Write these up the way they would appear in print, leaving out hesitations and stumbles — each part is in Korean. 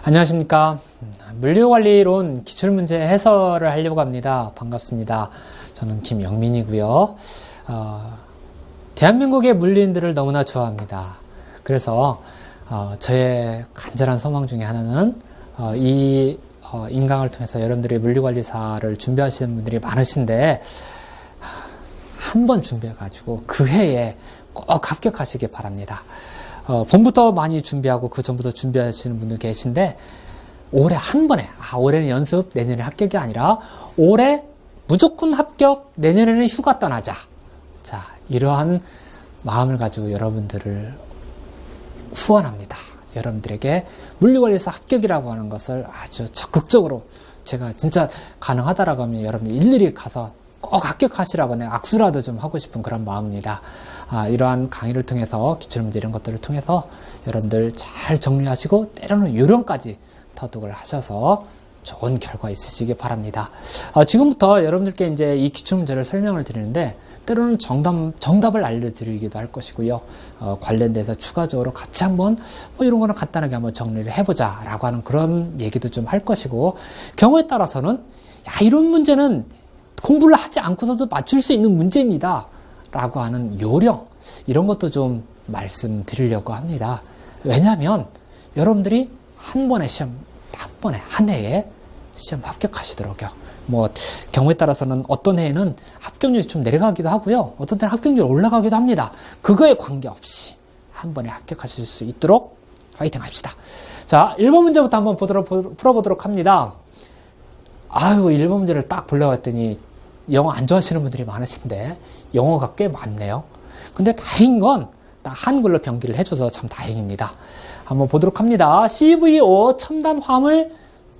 안녕하십니까. 물류관리론 기출문제 해설을 하려고 합니다. 반갑습니다. 저는 김영민이고요. 대한민국의 물류인들을 너무나 좋아합니다. 그래서 저의 간절한 소망 중에 하나는 이 인강을 통해서 여러분들이 물류관리사를 준비하시는 분들이 많으신데 한 번 준비해가지고 그 해에 꼭 합격하시길 바랍니다. 봄부터 많이 준비하고 그 전부터 준비하시는 분들 계신데 올해 한 번에 올해는 연습 내년에 합격이 아니라 올해 무조건 합격 내년에는 휴가 떠나자. 자, 이러한 마음을 가지고 여러분들을 후원합니다. 여러분들에게 물류관리사 합격이라고 하는 것을 아주 적극적으로 제가 진짜 가능하다라고 하면 여러분들 일일이 가서 꼭 합격하시라고 내가 악수라도 좀 하고 싶은 그런 마음입니다. 이러한 강의를 통해서 기출문제 이런 것들을 통해서 여러분들 잘 정리하시고 때로는 요령까지 터득을 하셔서 좋은 결과 있으시기 바랍니다. 지금부터 여러분들께 이제 이 기출문제를 설명을 드리는데 때로는 정답을 알려드리기도 할 것이고요. 관련돼서 추가적으로 같이 한번 이런 거는 간단하게 한번 정리를 해보자 라고 하는 그런 얘기도 좀 할 것이고 경우에 따라서는 이런 문제는 공부를 하지 않고서도 맞출 수 있는 문제입니다 라고 하는 요령 이런 것도 좀 말씀드리려고 합니다. 왜냐하면 여러분들이 한 번에 한 해에 시험 합격하시도록요. 경우에 따라서는 어떤 해에는 합격률이 좀 내려가기도 하고요. 어떤 때는 합격률이 올라가기도 합니다. 그거에 관계없이 한 번에 합격하실 수 있도록 화이팅 합시다. 자, 1번 문제부터 한번 풀어보도록 합니다. 1번 문제를 딱 보려고 했더니 영어 안 좋아하시는 분들이 많으신데 영어가 꽤 많네요. 근데 다행인 건 딱 한글로 병기를 해줘서 참 다행입니다. 한번 보도록 합니다. CVO 첨단 화물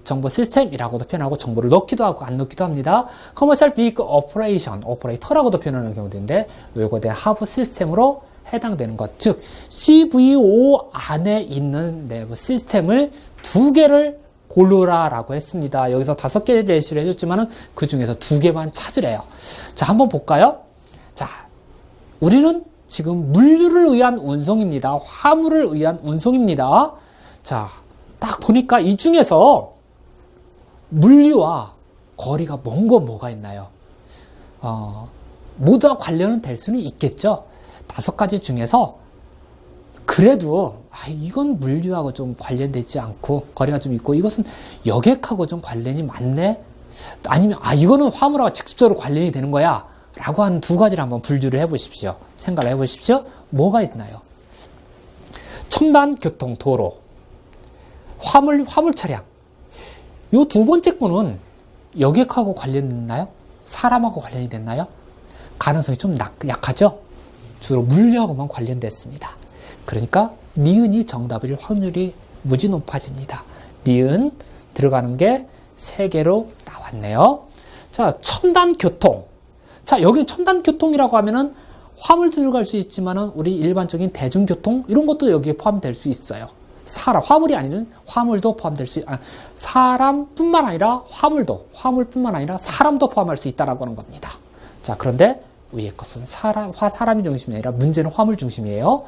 정보 시스템이라고도 표현하고 정보를 넣기도 하고 안 넣기도 합니다. 커머셜 비이클 오퍼레이터라고도 표현하는 경우도 있는데 요거에 하부 시스템으로 해당되는 것, 즉 CVO 안에 있는 내부 시스템을 2개를 고르라라고 했습니다. 여기서 5개 예시를 해줬지만은 그 중에서 2개만 찾으래요. 자, 한번 볼까요? 자, 우리는 지금 물류를 위한 운송입니다. 화물을 위한 운송입니다. 자, 딱 보니까 이 중에서 물류와 거리가 먼 거 뭐가 있나요? 모두 다 관련은 될 수는 있겠죠. 5가지 중에서 그래도 이건 물류하고 좀 관련되지 않고 거리가 좀 있고 이것은 여객하고 좀 관련이 많네. 아니면 이거는 화물하고 직접적으로 관련이 되는 거야 라고 한 2가지를 한번 분류를 해보십시오. 생각을 해보십시오. 뭐가 있나요? 첨단 교통 도로, 화물 차량. 요 2번째 거는 여객하고 관련됐나요? 사람하고 관련이 됐나요? 가능성이 좀 약하죠? 주로 물류하고만 관련됐습니다. 그러니까 니은이 정답일 확률이 무지 높아집니다. 니은 들어가는 게 3개로 나왔네요. 자, 첨단 교통. 자, 여기 첨단 교통이라고 하면은 화물도 들어갈 수 있지만은 우리 일반적인 대중교통 이런 것도 여기에 포함될 수 있어요. 화물이 아닌 화물도 포함될 수 사람뿐만 아니라 화물뿐만 아니라 사람도 포함할 수 있다라고 하는 겁니다. 자, 그런데 위에 것은 사람이 중심이 아니라 문제는 화물 중심이에요.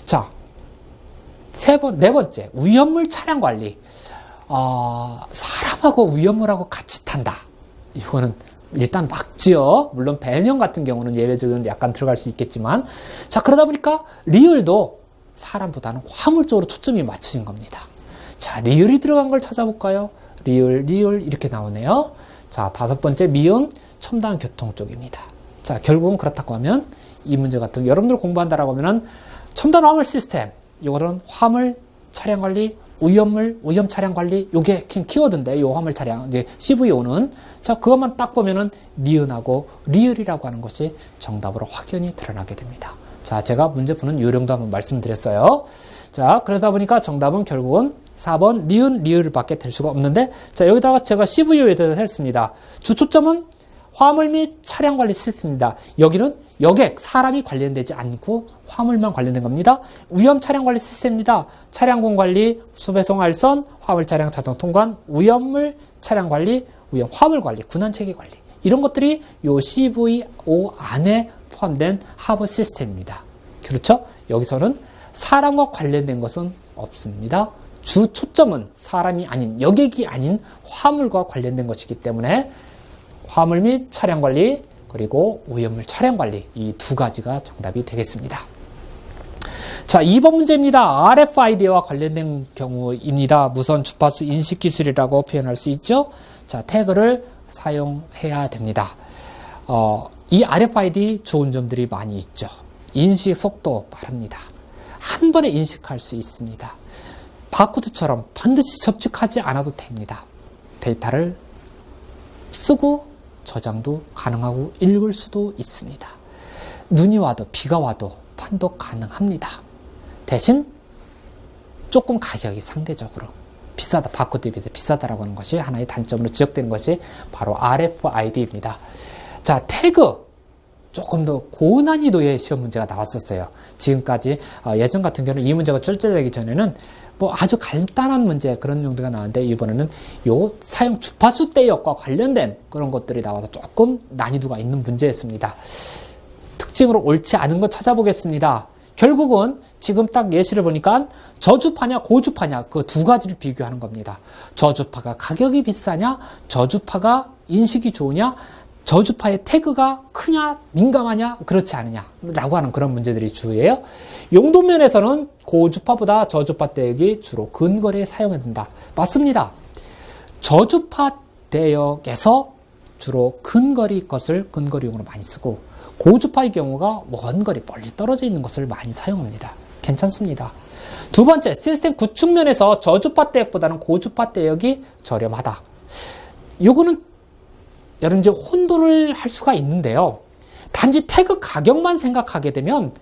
자, 네 번째, 위험물 차량 관리. 사람하고 위험물하고 같이 탄다. 이거는 일단 막지요. 물론 배년 같은 경우는 예외적으로 약간 들어갈 수 있겠지만, 자, 그러다 보니까 리을도 사람보다는 화물 쪽으로 초점이 맞춰진 겁니다. 자, 리을이 들어간 걸 찾아볼까요? 리을 이렇게 나오네요. 자, 5번째 미음 첨단 교통 쪽입니다. 자, 결국은 그렇다고 하면 이 문제 같은 여러분들 공부한다라고 하면은 첨단 화물 시스템, 이거는 화물 차량 관리, 위험 차량 관리, 요게 키워드인데 요 화물 차량 이제 CVO는 자, 그것만 딱 보면은 니은하고 리을이라고 하는 것이 정답으로 확연히 드러나게 됩니다. 자, 제가 문제 푸는 요령도 한번 말씀드렸어요. 자, 그러다 보니까 정답은 결국은 4번 니은, 리을밖에 될 수가 없는데, 자, 여기다가 제가 CVO에 대해서 했습니다. 주초점은 화물 및 차량 관리 시스템입니다. 여기는 여객, 사람이 관련되지 않고 화물만 관련된 겁니다. 위험 차량 관리 시스템입니다. 차량군 관리, 수배송 알선, 화물 차량 자동 통관, 위험물 차량 관리, 위험 화물 관리, 군안 체계 관리. 이런 것들이 요 CVO 안에 포함된 하부 시스템입니다. 그렇죠? 여기서는 사람과 관련된 것은 없습니다. 주 초점은 사람이 아닌, 여객이 아닌 화물과 관련된 것이기 때문에 화물 및 차량 관리, 그리고 오염물 차량 관리, 이 두 가지가 정답이 되겠습니다. 자, 2번 문제입니다. RFID와 관련된 경우입니다. 무선 주파수 인식 기술이라고 표현할 수 있죠. 자, 태그를 사용해야 됩니다. 이 RFID 좋은 점들이 많이 있죠. 인식 속도 빠릅니다. 한 번에 인식할 수 있습니다. 바코드처럼 반드시 접촉하지 않아도 됩니다. 데이터를 쓰고 저장도 가능하고 읽을 수도 있습니다. 눈이 와도 비가 와도 판독 가능합니다. 대신 조금 가격이 상대적으로 비싸다, 바코드에 비해서 비싸다라고 하는 것이 하나의 단점으로 지적되는 것이 바로 RFID입니다. 자, 태그 조금 더 고난이도의 시험 문제가 나왔었어요. 지금까지 예전 같은 경우는 이 문제가 출제되기 전에는 뭐 아주 간단한 문제 그런 정도가 나왔는데 이번에는 요 사용 주파수 대역과 관련된 그런 것들이 나와서 조금 난이도가 있는 문제였습니다. 특징으로 옳지 않은 거 찾아보겠습니다. 결국은 지금 딱 예시를 보니까 저주파냐 고주파냐 그 두 가지를 비교하는 겁니다. 저주파가 가격이 비싸냐, 저주파가 인식이 좋으냐, 저주파의 태그가 크냐, 민감하냐, 그렇지 않으냐 라고 하는 그런 문제들이 주예요. 용도면에서는 고주파보다 저주파 대역이 주로 근거리에 사용된다. 맞습니다. 저주파 대역에서 주로 근거리 것을 근거리용으로 많이 쓰고 고주파의 경우가 먼 거리 멀리 떨어져 있는 것을 많이 사용합니다. 괜찮습니다. 두 번째, 시스템 구축 면에서 저주파 대역보다는 고주파 대역이 저렴하다. 요거는 여러분 이제 혼돈을 할 수가 있는데요. 단지 태그 가격만 생각하게 되면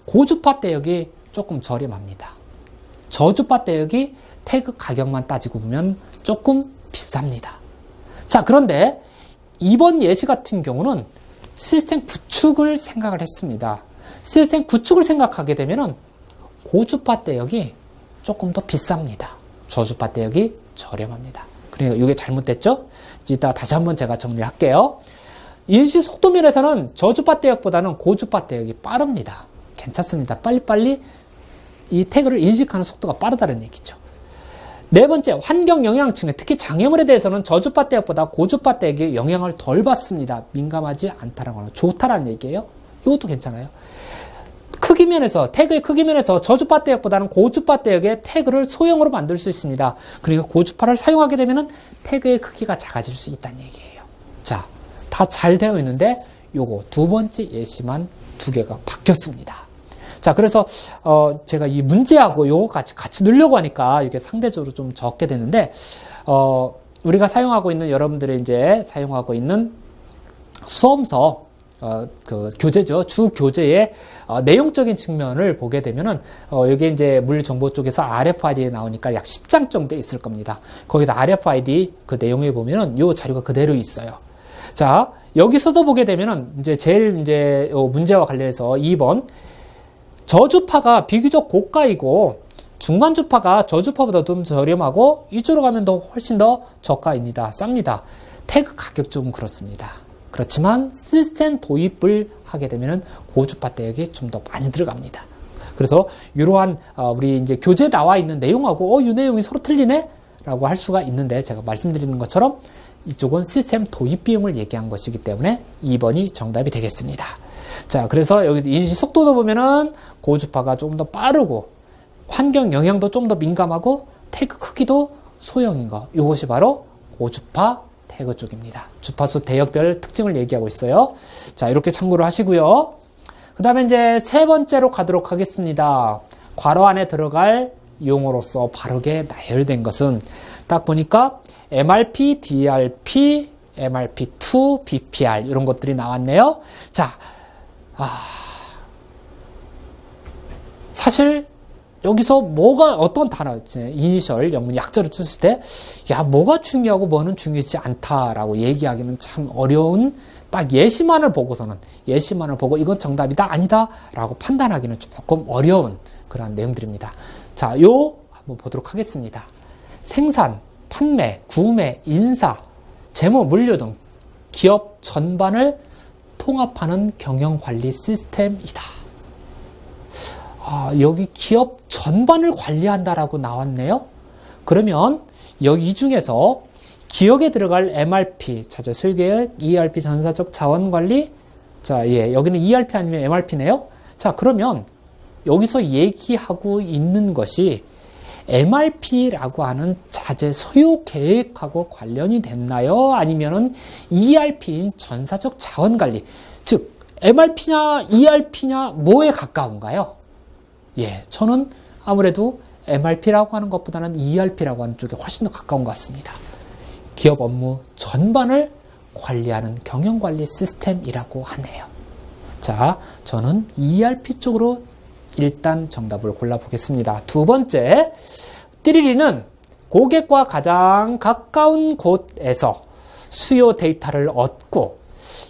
고주파 대역이 조금 저렴합니다. 저주파 대역이 태그 가격만 따지고 보면 조금 비쌉니다. 자, 그런데 이번 예시 같은 경우는 시스템 구축을 생각을 했습니다. 시스템 구축을 생각하게 되면 고주파 대역이 조금 더 비쌉니다. 저주파 대역이 저렴합니다. 그러니까 이게 잘못됐죠? 이따 다시 한번 제가 정리할게요. 인식 속도 면에서는 저주파 대역보다는 고주파 대역이 빠릅니다. 괜찮습니다. 빨리빨리 이 태그를 인식하는 속도가 빠르다는 얘기죠. 네 번째, 환경 영향 측면, 특히 장애물에 대해서는 저주파 대역보다 고주파 대역이 영향을 덜 받습니다. 민감하지 않다라고 하는, 좋다라는 얘기예요. 이것도 괜찮아요. 크기 면에서, 태그의 크기 면에서 저주파 대역보다는 고주파 대역의 태그를 소형으로 만들 수 있습니다. 그러니까 고주파를 사용하게 되면 태그의 크기가 작아질 수 있다는 얘기예요. 자, 다 잘 되어 있는데 요거 두 번째 예시만 두 개가 바뀌었습니다. 자, 그래서 제가 이 문제하고 요거 같이 넣으려고 하니까 이게 상대적으로 좀 적게 되는데 우리가 사용하고 있는, 여러분들이 이제 사용하고 있는 수험서 그 교재죠. 주 교재의 내용적인 측면을 보게 되면은 여기 이제 물리정보 쪽에서 RFID에 나오니까 약 10장 정도 있을 겁니다. 거기서 RFID 그 내용에 보면은 요 자료가 그대로 있어요. 자, 여기서도 보게 되면은 이제 제일 이제 문제와 관련해서 2번, 저주파가 비교적 고가이고 중간주파가 저주파보다 좀 저렴하고 이쪽으로 가면 더 훨씬 더 저가입니다. 쌉니다. 태그 가격 좀 그렇습니다. 그렇지만 시스템 도입을 하게 되면 고주파 대역이 좀 더 많이 들어갑니다. 그래서 이러한 우리 이제 교재에 나와 있는 내용하고 이 내용이 서로 틀리네? 라고 할 수가 있는데, 제가 말씀드리는 것처럼 이쪽은 시스템 도입 비용을 얘기한 것이기 때문에 2번이 정답이 되겠습니다. 자, 그래서 여기 인식 속도도 보면은 고주파가 조금 더 빠르고 환경 영향도 좀 더 민감하고 태그 크기도 소형인 거, 이것이 바로 고주파 태그 쪽입니다. 주파수 대역별 특징을 얘기하고 있어요. 자, 이렇게 참고를 하시고요. 그 다음에 이제 세 번째로 가도록 하겠습니다. 괄호 안에 들어갈 용어로서 바르게 나열된 것은 딱 보니까 MRP, DRP, MRP2, BPR 이런 것들이 나왔네요. 자, 사실 여기서 뭐가, 어떤 단어, 이니셜, 영문, 약자로 썼을 때, 야, 뭐가 중요하고 뭐는 중요하지 않다라고 얘기하기는 참 어려운, 딱 예시만을 보고서는, 예시만을 보고 이건 정답이다, 아니다, 라고 판단하기는 조금 어려운 그런 내용들입니다. 자, 한번 보도록 하겠습니다. 생산, 판매, 구매, 인사, 재무, 물류 등 기업 전반을 통합하는 경영관리 시스템이다. 여기 기업 전반을 관리한다라고 나왔네요. 그러면 여기 이 중에서 기억에 들어갈 MRP, 자재 소유계획, ERP 전사적 자원관리. 자, 예, 여기는 ERP 아니면 MRP네요. 자, 그러면 여기서 얘기하고 있는 것이 MRP라고 하는 자재 소유 계획하고 관련이 됐나요? 아니면은 ERP인 전사적 자원 관리, 즉 MRP냐 ERP냐 뭐에 가까운가요? 예, 저는 아무래도 MRP라고 하는 것보다는 ERP라고 하는 쪽에 훨씬 더 가까운 것 같습니다. 기업 업무 전반을 관리하는 경영관리 시스템이라고 하네요. 자, 저는 ERP 쪽으로 일단 정답을 골라보겠습니다. 두 번째, 띠리리는 고객과 가장 가까운 곳에서 수요 데이터를 얻고,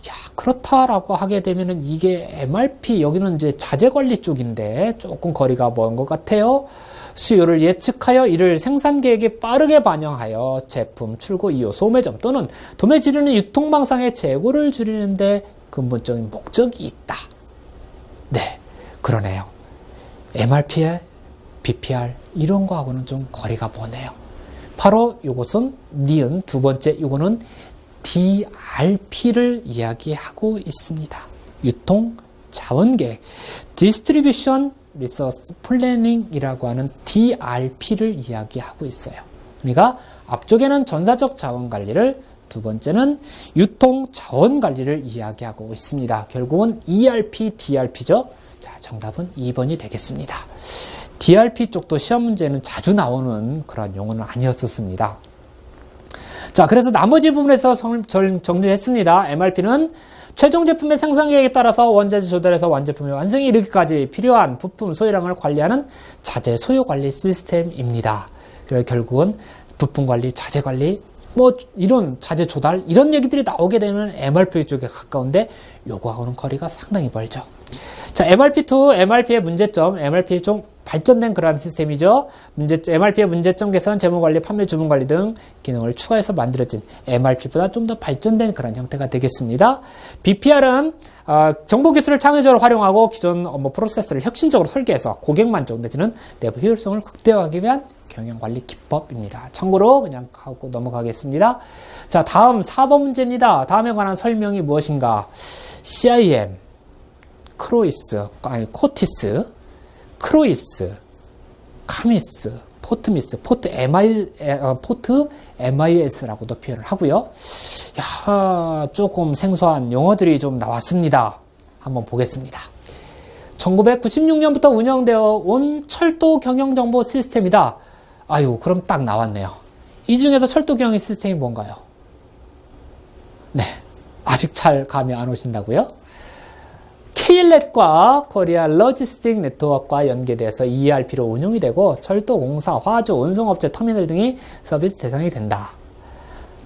야, 그렇다라고 하게 되면은 이게 MRP, 여기는 이제 자재관리 쪽인데 조금 거리가 먼 것 같아요. 수요를 예측하여 이를 생산 계획에 빠르게 반영하여 제품 출고 이후 소매점 또는 도매 지르는 유통망상의 재고를 줄이는데 근본적인 목적이 있다. 네, 그러네요. MRP에 BPR 이런 거하고는 좀 거리가 머네요. 바로 이것은 니은 두 번째, 이거는 DRP를 이야기하고 있습니다. 유통 자원계획, Distribution Resource Planning이라고 하는 DRP를 이야기하고 있어요. 그러니까 앞쪽에는 전사적 자원관리를, 두 번째는 유통 자원관리를 이야기하고 있습니다. 결국은 ERP, DRP죠. 자, 정답은 2번이 되겠습니다. DRP 쪽도 시험 문제는 자주 나오는 그런 용어는 아니었었습니다. 자, 그래서 나머지 부분에서 정리를 했습니다. MRP는 최종 제품의 생산 계획에 따라서 원자재 조달에서 완제품의 완성에 이르기까지 필요한 부품 소유량을 관리하는 자재 소요 관리 시스템입니다. 그래서 결국은 부품 관리, 자재 관리, 뭐 이런 자재 조달 이런 얘기들이 나오게 되는 MRP 쪽에 가까운데 요거하고는 거리가 상당히 멀죠. 자, MRP2, MRP의 문제점, MRP의 좀 발전된 그러한 시스템이죠. MRP의 문제점 개선, 재무관리, 판매 주문관리 등 기능을 추가해서 만들어진 MRP보다 좀 더 발전된 그런 형태가 되겠습니다. BPR은 정보기술을 창의적으로 활용하고 기존 업무 프로세스를 혁신적으로 설계해서 고객 만족 내지는 내부 효율성을 극대화하기 위한 경영관리 기법입니다. 참고로 그냥 하고 넘어가겠습니다. 자, 다음 4번 문제입니다. 다음에 관한 설명이 무엇인가? CIM, 크로이스, 코티스, 크로이스, 카미스, 포트미스, 포트 MIS라고도 표현을 하고요. 야, 조금 생소한 용어들이 좀 나왔습니다. 한번 보겠습니다. 1996년부터 운영되어 온 철도 경영정보 시스템이다. 아유, 그럼 딱 나왔네요. 이 중에서 철도 경영 시스템이 뭔가요? 네, 아직 잘 감이 안 오신다고요? KLNet과 코리아 로지스틱 네트워크와 연계돼서 ERP로 운용이 되고 철도공사, 화주, 운송업체, 터미널 등이 서비스 대상이 된다.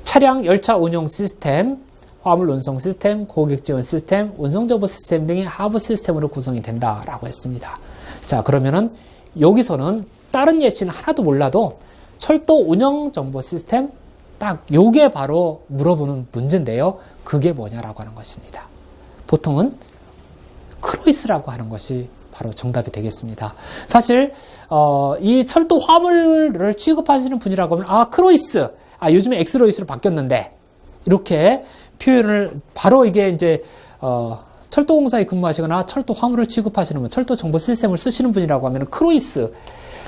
차량, 열차 운용 시스템, 화물 운송 시스템, 고객 지원 시스템, 운송정보 시스템 등이 하부 시스템으로 구성이 된다라고 했습니다. 자, 그러면은 여기서는 다른 예시는 하나도 몰라도 철도 운영 정보 시스템 딱 요게 바로 물어보는 문제인데요. 그게 뭐냐라고 하는 것입니다. 보통은 크로이스라고 하는 것이 바로 정답이 되겠습니다. 사실 이 철도 화물을 취급하시는 분이라고 하면 크로이스, 요즘에 엑스로이스로 바뀌었는데 이렇게 표현을 바로 이게 이제 철도공사에 근무하시거나 철도 화물을 취급하시는 분, 철도 정보 시스템을 쓰시는 분이라고 하면 크로이스,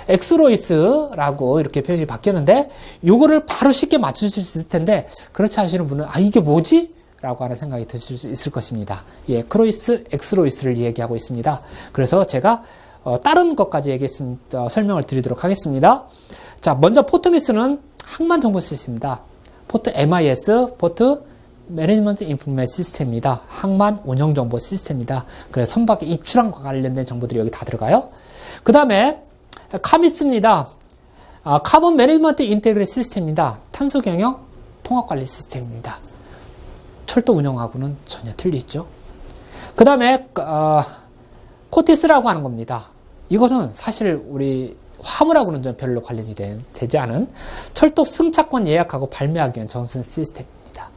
엑스로이스라고 이렇게 표현이 바뀌었는데 요거를 바로 쉽게 맞추실 수 있을 텐데 그렇지 않으시는 분은 이게 뭐지? 라고 하는 생각이 드실 수 있을 것입니다. 예, 크로이스, 엑스로이스를 얘기하고 있습니다. 그래서 제가 다른 것까지 설명을 드리도록 하겠습니다. 자, 먼저 포트미스는 항만 정보 시스템입니다. 포트 MIS, 포트 매니지먼트 인포메이션 시스템입니다. 항만 운영 정보 시스템입니다. 그래서 선박의 입출항과 관련된 정보들이 여기 다 들어가요. 그 다음에 카미스입니다. 카본 매니지먼트 인테그레이션 시스템입니다. 탄소 경영 통합 관리 시스템입니다. 철도 운영하고는 전혀 틀리죠. 그 다음에 코티스라고 하는 겁니다. 이것은 사실 우리 화물하고는 좀 별로 관련이 되지 않은 철도 승차권 예약하고 발매하기 위한 전선 시스템입니다.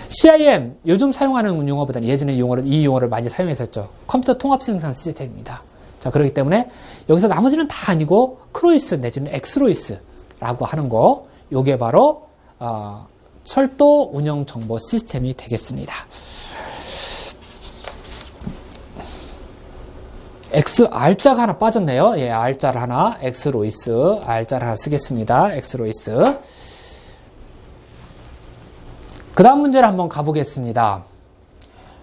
CIM, 요즘 사용하는 용어보다는 예전에 이 용어를 많이 사용했었죠. 컴퓨터 통합 생산 시스템입니다. 자, 그렇기 때문에 여기서 나머지는 다 아니고 크로이스 내지는 엑스로이스 라고 하는 거, 요게 바로 철도 운영 정보 시스템이 되겠습니다. X R자가 하나 빠졌네요. 예, R자를 하나, X로이스, R자를 하나 쓰겠습니다. X로이스. 그 다음 문제를 한번 가보겠습니다.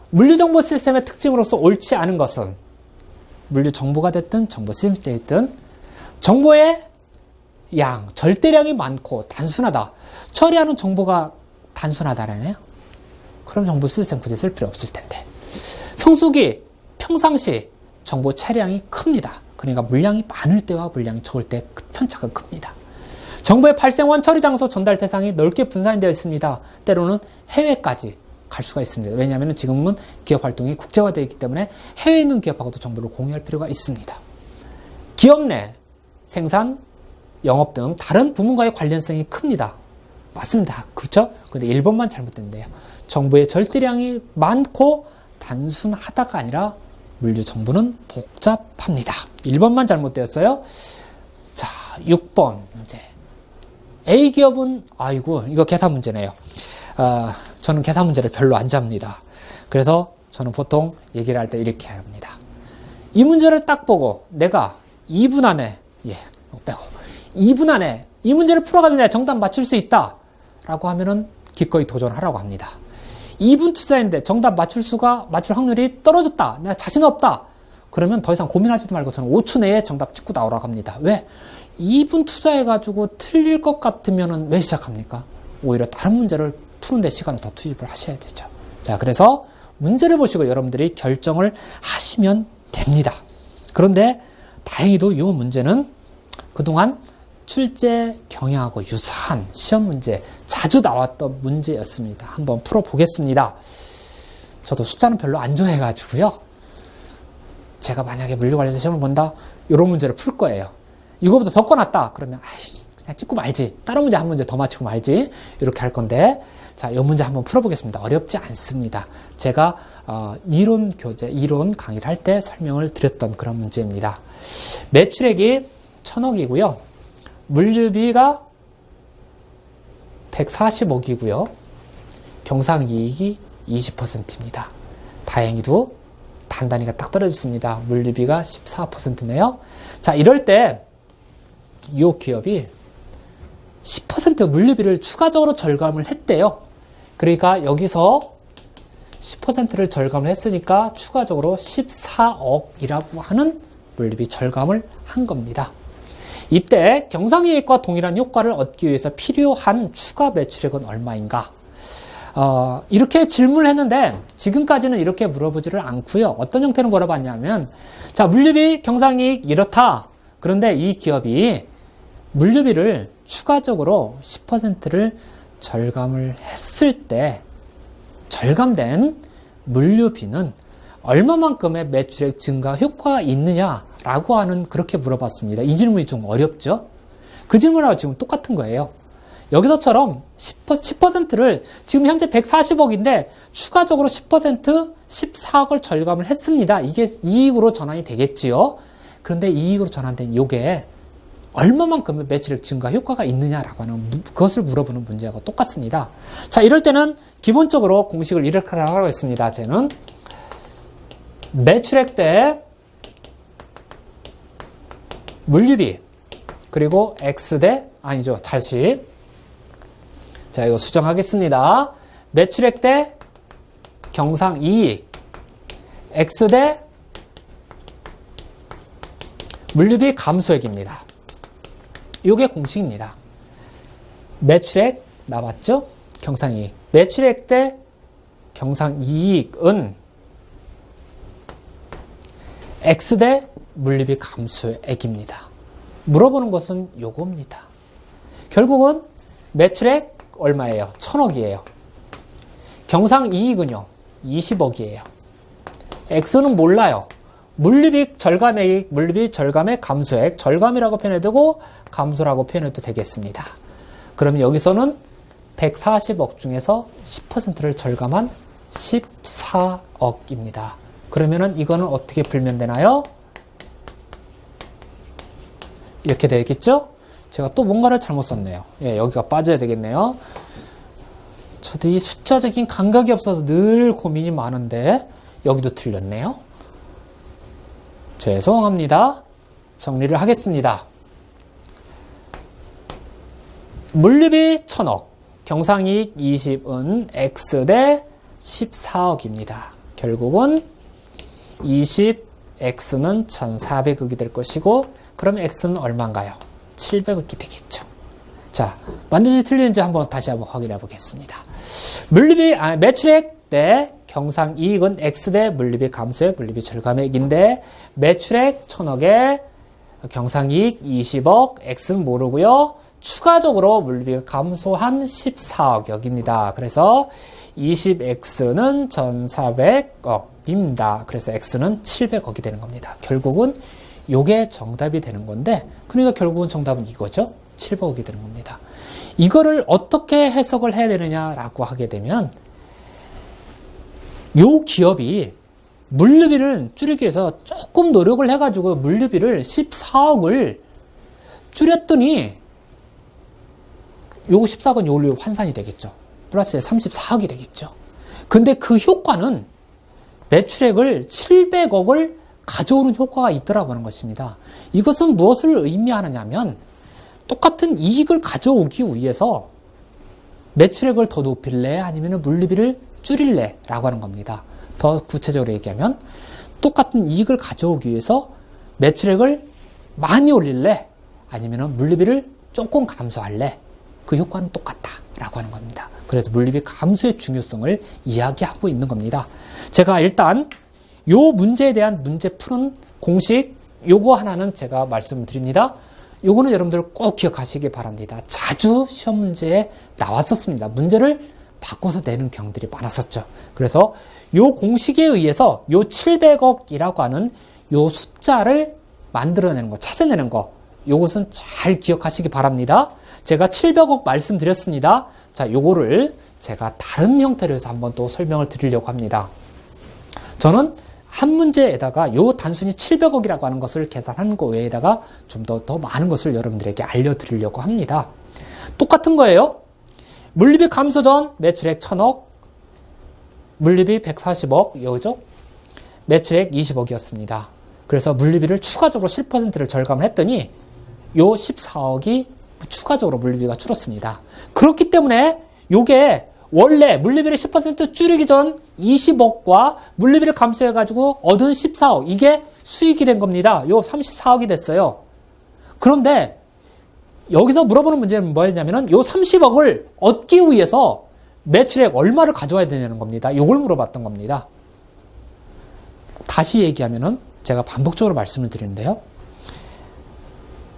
물류정보 시스템의 특징으로서 옳지 않은 것은 물류정보가 됐든 정보 시스템이 됐든 정보의 양, 절대량이 많고 단순하다. 처리하는 정보가 단순하다라네요. 그럼 정보 시스템 굳이 쓸 필요 없을 텐데. 성수기, 평상시 정보 차량이 큽니다. 그러니까 물량이 많을 때와 물량이 적을 때 편차가 큽니다. 정보의 발생원, 처리 장소, 전달 대상이 넓게 분산되어 있습니다. 때로는 해외까지 갈 수가 있습니다. 왜냐하면 지금은 기업 활동이 국제화되어 있기 때문에 해외에 있는 기업하고도 정보를 공유할 필요가 있습니다. 기업 내 생산, 영업 등 다른 부문과의 관련성이 큽니다. 맞습니다. 그렇죠? 근데 1번만 잘못된대요. 정보의 절대량이 많고 단순하다가 아니라 물류 정보는 복잡합니다. 1번만 잘못되었어요. 자, 6번 문제. A기업은, 아이고, 이거 계산 문제네요. 저는 계산 문제를 별로 안 잡니다. 그래서 저는 보통 얘기를 할 때 이렇게 합니다. 이 문제를 딱 보고 내가 2분 안에, 빼고, 2분 안에 이 문제를 풀어가지고 내가 정답 맞출 수 있다. 라고 하면은 기꺼이 도전하라고 합니다. 2분 투자인데 정답 맞출 확률이 떨어졌다. 내가 자신 없다. 그러면 더 이상 고민하지도 말고 저는 5초 내에 정답 찍고 나오라고 합니다. 왜? 2분 투자해가지고 틀릴 것 같으면은 왜 시작합니까? 오히려 다른 문제를 푸는데 시간을 더 투입을 하셔야 되죠. 자, 그래서 문제를 보시고 여러분들이 결정을 하시면 됩니다. 그런데 다행히도 이 문제는 그동안 출제 경향하고 유사한 시험 문제, 자주 나왔던 문제였습니다. 한번 풀어보겠습니다. 저도 숫자는 별로 안 좋아해가지고요. 제가 만약에 물류관련 시험을 본다, 이런 문제를 풀 거예요. 이거보다 더 꺼놨다. 그러면 그냥 찍고 말지. 다른 문제 한 문제 더 맞추고 말지. 이렇게 할 건데, 자, 이 문제 한번 풀어보겠습니다. 어렵지 않습니다. 제가 이론 강의를 할 때 설명을 드렸던 그런 문제입니다. 매출액이 1,000억이고요. 물류비가 140억이고요. 경상이익이 20%입니다. 다행히도 단단히가 딱 떨어졌습니다. 물류비가 14%네요. 자, 이럴 때 이 기업이 10% 물류비를 추가적으로 절감을 했대요. 그러니까 여기서 10%를 절감을 했으니까 추가적으로 14억이라고 하는 물류비 절감을 한 겁니다. 이때 경상이익과 동일한 효과를 얻기 위해서 필요한 추가 매출액은 얼마인가? 이렇게 질문을 했는데 지금까지는 이렇게 물어보지를 않고요. 어떤 형태로 물어봤냐면, 자, 물류비 경상이익 이렇다. 그런데 이 기업이 물류비를 추가적으로 10%를 절감을 했을 때 절감된 물류비는 얼마만큼의 매출액 증가 효과가 있느냐라고 하는, 그렇게 물어봤습니다. 이 질문이 좀 어렵죠? 그 질문하고 지금 똑같은 거예요. 여기서처럼 10%를 지금 현재 140억인데 추가적으로 10% 14억을 절감을 했습니다. 이게 이익으로 전환이 되겠지요. 그런데 이익으로 전환된 이게 얼마만큼의 매출액 증가 효과가 있느냐라고 하는 그것을 물어보는 문제하고 똑같습니다. 자, 이럴 때는 기본적으로 공식을 이렇게 하라고 했습니다. 쟤는 매출액 대 물류비 그리고 X 대 아니죠. 다시 자, 이거 수정하겠습니다. 매출액 대 경상이익 X 대 물류비 감소액입니다. 이게 공식입니다. 매출액 나왔죠? 경상이익. 매출액 대 경상이익은 X 대 물류비 감소액입니다. 물어보는 것은 요겁니다. 결국은 매출액 얼마예요? 1,000억이에요. 경상이익은요? 20억이에요. X는 몰라요. 물류비 절감액, 물류비 절감액 감소액, 절감이라고 표현해두고 감소라고 표현해도 되겠습니다. 그러면 여기서는 140억 중에서 10%를 절감한 14억입니다. 그러면은 이거는 어떻게 풀면 되나요? 이렇게 되겠죠? 제가 또 뭔가를 잘못 썼네요. 예, 여기가 빠져야 되겠네요. 저도 이 숫자적인 감각이 없어서 늘 고민이 많은데 여기도 틀렸네요. 죄송합니다. 정리를 하겠습니다. 물리비 1000억, 경상이익 20은 X 대 14억입니다. 결국은 20X는 1400억이 될 것이고, 그럼 X는 얼마인가요? 700억이 되겠죠. 자, 맞는지 틀리는지 다시 한번 확인해 보겠습니다. 매출액 대 경상이익은 X 대 물리비 감소액, 물리비 절감액인데, 매출액 1000억에 경상이익 20억, X는 모르고요. 추가적으로 물리비가 감소한 14억입니다. 그래서 20X는 1400억입니다. 그래서 X는 700억이 되는 겁니다. 결국은 이게 정답이 되는 건데, 그러니까 결국은 정답은 이거죠. 700억이 되는 겁니다. 이거를 어떻게 해석을 해야 되느냐라고 하게 되면, 요 기업이 물류비를 줄이기 위해서 조금 노력을 해가지고 물류비를 14억을 줄였더니, 요거 14억은 요걸로 환산이 되겠죠. 플러스에 34억이 되겠죠. 근데 그 효과는 매출액을 700억을 가져오는 효과가 있더라고 하는 것입니다. 이것은 무엇을 의미하느냐면, 똑같은 이익을 가져오기 위해서 매출액을 더 높일래? 아니면 물류비를 줄일래? 라고 하는 겁니다. 더 구체적으로 얘기하면, 똑같은 이익을 가져오기 위해서 매출액을 많이 올릴래? 아니면 물류비를 조금 감소할래? 그 효과는 똑같다라고 하는 겁니다. 그래서 물리비 감소의 중요성을 이야기하고 있는 겁니다. 제가 일단 요 문제에 대한 문제 푸는 공식 요거 하나는 제가 말씀드립니다. 요거는 여러분들 꼭 기억하시기 바랍니다. 자주 시험 문제에 나왔었습니다. 문제를 바꿔서 내는 경우들이 많았었죠. 그래서 요 공식에 의해서 요 700억이라고 하는 요 숫자를 만들어내는 거, 찾아내는 거, 요것은 잘 기억하시기 바랍니다. 제가 700억 말씀드렸습니다. 자, 요거를 제가 다른 형태로 해서 한번 또 설명을 드리려고 합니다. 저는 한 문제에다가 요 단순히 700억이라고 하는 것을 계산하는 것 외에다가 좀 더 많은 것을 여러분들에게 알려드리려고 합니다. 똑같은 거예요. 물리비 감소 전 매출액 1000억, 물리비 140억, 여기죠? 매출액 20억이었습니다. 그래서 물리비를 추가적으로 10%를 절감을 했더니 요 14억이 추가적으로 물리비가 줄었습니다. 그렇기 때문에 요게 원래 물리비를 10% 줄이기 전 20억과 물리비를 감소해가지고 얻은 14억, 이게 수익이 된 겁니다. 요 34억이 됐어요. 그런데 여기서 물어보는 문제는 뭐였냐면은 요 30억을 얻기 위해서 매출액 얼마를 가져와야 되냐는 겁니다. 요걸 물어봤던 겁니다. 다시 얘기하면은 제가 반복적으로 말씀을 드리는데요.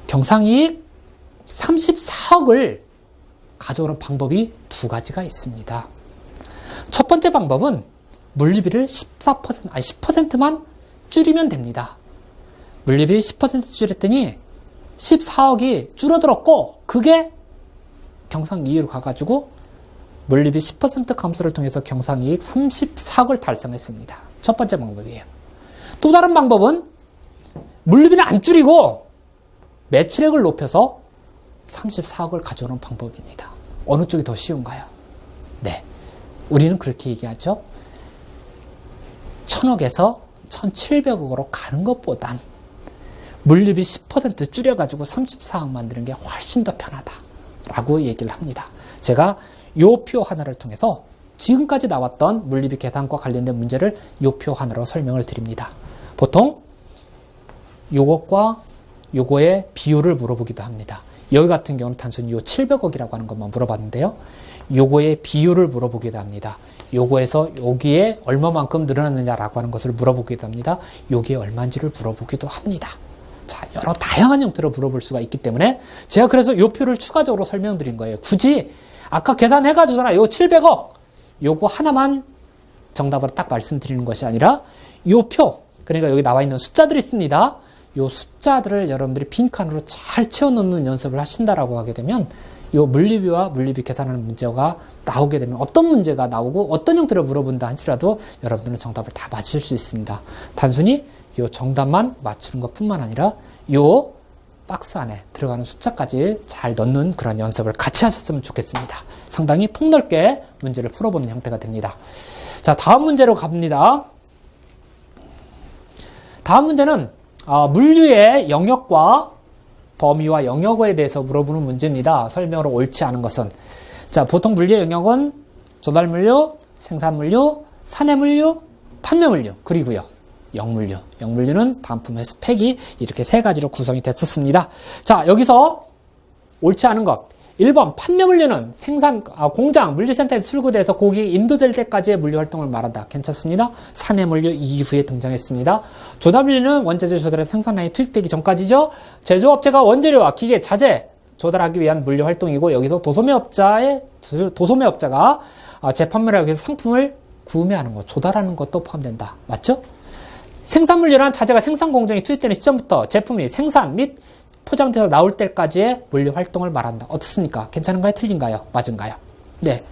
경상이익 34억을 가져오는 방법이 두 가지가 있습니다. 첫 번째 방법은 물리비를 10%만 줄이면 됩니다. 물리비 10% 줄였더니 14억이 줄어들었고, 그게 경상이익으로 가가지고 물리비 10% 감소를 통해서 경상이익 34억을 달성했습니다. 첫 번째 방법이에요. 또 다른 방법은 물리비는 안 줄이고 매출액을 높여서 34억을 가져오는 방법입니다. 어느 쪽이 더 쉬운가요? 네. 우리는 그렇게 얘기하죠. 1000억에서 1700억으로 가는 것보단 물리비 10% 줄여가지고 34억 만드는 게 훨씬 더 편하다라고 얘기를 합니다. 제가 요 표 하나를 통해서 지금까지 나왔던 물리비 계산과 관련된 문제를 요 표 하나로 설명을 드립니다. 보통 요것과 요거의 비율을 물어보기도 합니다. 여기 같은 경우는 단순히 요 700억이라고 하는 것만 물어봤는데요. 요거의 비율을 물어보기도 합니다. 요거에서 여기에 얼마만큼 늘어났느냐라고 하는 것을 물어보기도 합니다. 여기에 얼마인지를 물어보기도 합니다. 자, 여러 다양한 형태로 물어볼 수가 있기 때문에 제가 그래서 요 표를 추가적으로 설명드린 거예요. 굳이 아까 계산해가지고잖아. 요 700억 요거 하나만 정답으로 딱 말씀드리는 것이 아니라 요 표, 그러니까 여기 나와 있는 숫자들이 있습니다. 요 숫자들을 여러분들이 빈칸으로 잘 채워넣는 연습을 하신다라고 하게 되면 요 물리비와 물리비 계산하는 문제가 나오게 되면 어떤 문제가 나오고 어떤 형태로 물어본다 할지라도 여러분들은 정답을 다 맞출 수 있습니다. 단순히 요 정답만 맞추는 것 뿐만 아니라 요 박스 안에 들어가는 숫자까지 잘 넣는 그런 연습을 같이 하셨으면 좋겠습니다. 상당히 폭넓게 문제를 풀어보는 형태가 됩니다. 자, 다음 문제로 갑니다. 다음 문제는 물류의 영역과 범위와 영역에 대해서 물어보는 문제입니다. 설명으로 옳지 않은 것은. 자, 보통 물류의 영역은 조달물류, 생산물류, 사내물류, 판매물류, 그리고요. 영물류. 영물류는 반품, 회수, 폐기 이렇게 세 가지로 구성이 됐었습니다. 자, 여기서 옳지 않은 것. 1번 판매물류는 공장, 물류센터에 출고돼서 고객이 인도될 때까지의 물류활동을 말한다. 괜찮습니다. 사내물류 이후에 등장했습니다. 조달물류는 원재료 조달의 생산량이 투입되기 전까지죠. 제조업체가 원재료와 기계, 자재 조달하기 위한 물류활동이고 여기서 도소매업자가 재판매를 하기 위해서 상품을 구매하는 것, 조달하는 것도 포함된다. 맞죠? 생산물류란 자재가 생산 공정에 투입되는 시점부터 제품이 생산 및 포장돼서 나올 때까지의 물류 활동을 말한다. 어떻습니까? 괜찮은가요? 틀린가요? 맞은가요? 네.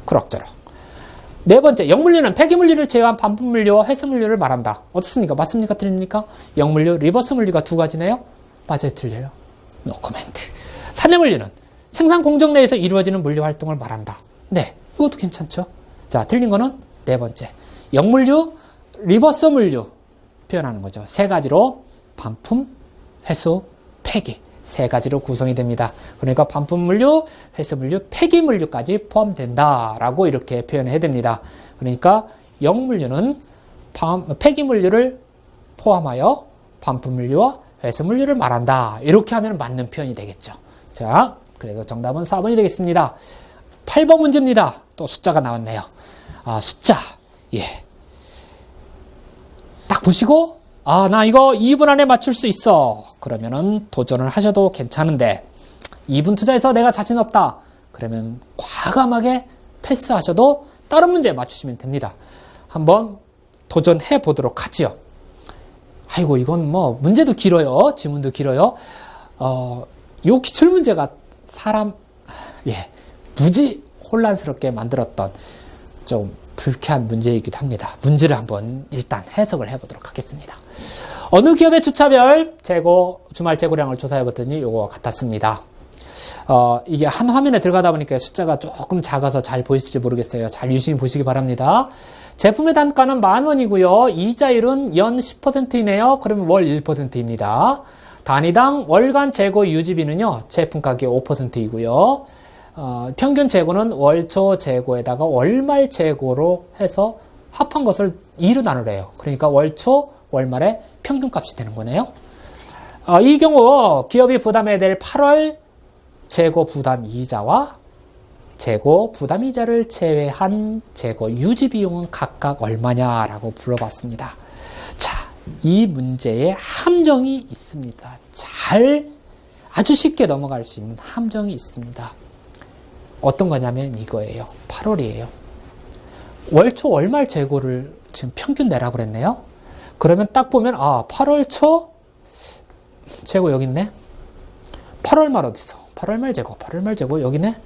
그럭저럭. 네 번째, 영물류는 폐기물류를 제외한 반품물류와 회수물류를 말한다. 어떻습니까? 맞습니까? 틀립니까? 영물류, 리버스물류가 두 가지네요? 맞아요? 틀려요? 노 코멘트. 사내물류는 생산 공정 내에서 이루어지는 물류 활동을 말한다. 네. 이것도 괜찮죠? 자, 틀린 거는 네 번째. 영물류, 리버스물류 표현하는 거죠. 세 가지로 반품, 회수, 폐기 세 가지로 구성이 됩니다. 그러니까 반품물류, 회수물류, 폐기물류까지 포함된다라고 이렇게 표현해야 됩니다. 그러니까 영물류는 폐기물류를 포함하여 반품물류와 회수물류를 말한다. 이렇게 하면 맞는 표현이 되겠죠. 자, 그래서 정답은 4번이 되겠습니다. 8번 문제입니다. 또 숫자가 나왔네요. 숫자. 예. 딱 보시고 나 이거 2분 안에 맞출 수 있어. 그러면은 도전을 하셔도 괜찮은데 2분 투자해서 내가 자신 없다. 그러면 과감하게 패스하셔도 다른 문제 맞추시면 됩니다. 한번 도전해 보도록 하지요. 아이고 이건 뭐 문제도 길어요. 지문도 길어요. 요 기출문제가 무지 혼란스럽게 만들었던 좀 불쾌한 문제이기도 합니다. 문제를 한번 일단 해석을 해보도록 하겠습니다. 어느 기업의 주차별 주말 재고량을 조사해봤더니 요거 같았습니다. 이게 한 화면에 들어가다 보니까 숫자가 조금 작아서 잘 보이실지 모르겠어요. 잘 유심히 보시기 바랍니다. 제품의 단가는 10,000원이고요. 이자율은 연 10%이네요. 그러면 월 1%입니다. 단위당 월간 재고 유지비는요. 제품 가격 5%이고요. 평균 재고는 월초 재고에다가 월말 재고로 해서 합한 것을 2로 나누래요. 그러니까 월초, 월말의 평균값이 되는 거네요. 이 경우 기업이 부담해야 될 8월 재고 부담 이자와 재고 부담 이자를 제외한 재고 유지 비용은 각각 얼마냐라고 물어봤습니다. 자, 이 문제에 함정이 있습니다. 아주 쉽게 넘어갈 수 있는 함정이 있습니다. 어떤 거냐면 이거예요. 8월이에요. 월초 월말 재고를 지금 평균 내라고 그랬네요. 그러면 딱 보면 8월 초 재고 여기 있네. 8월 말 어디서? 8월 말 재고 여기네.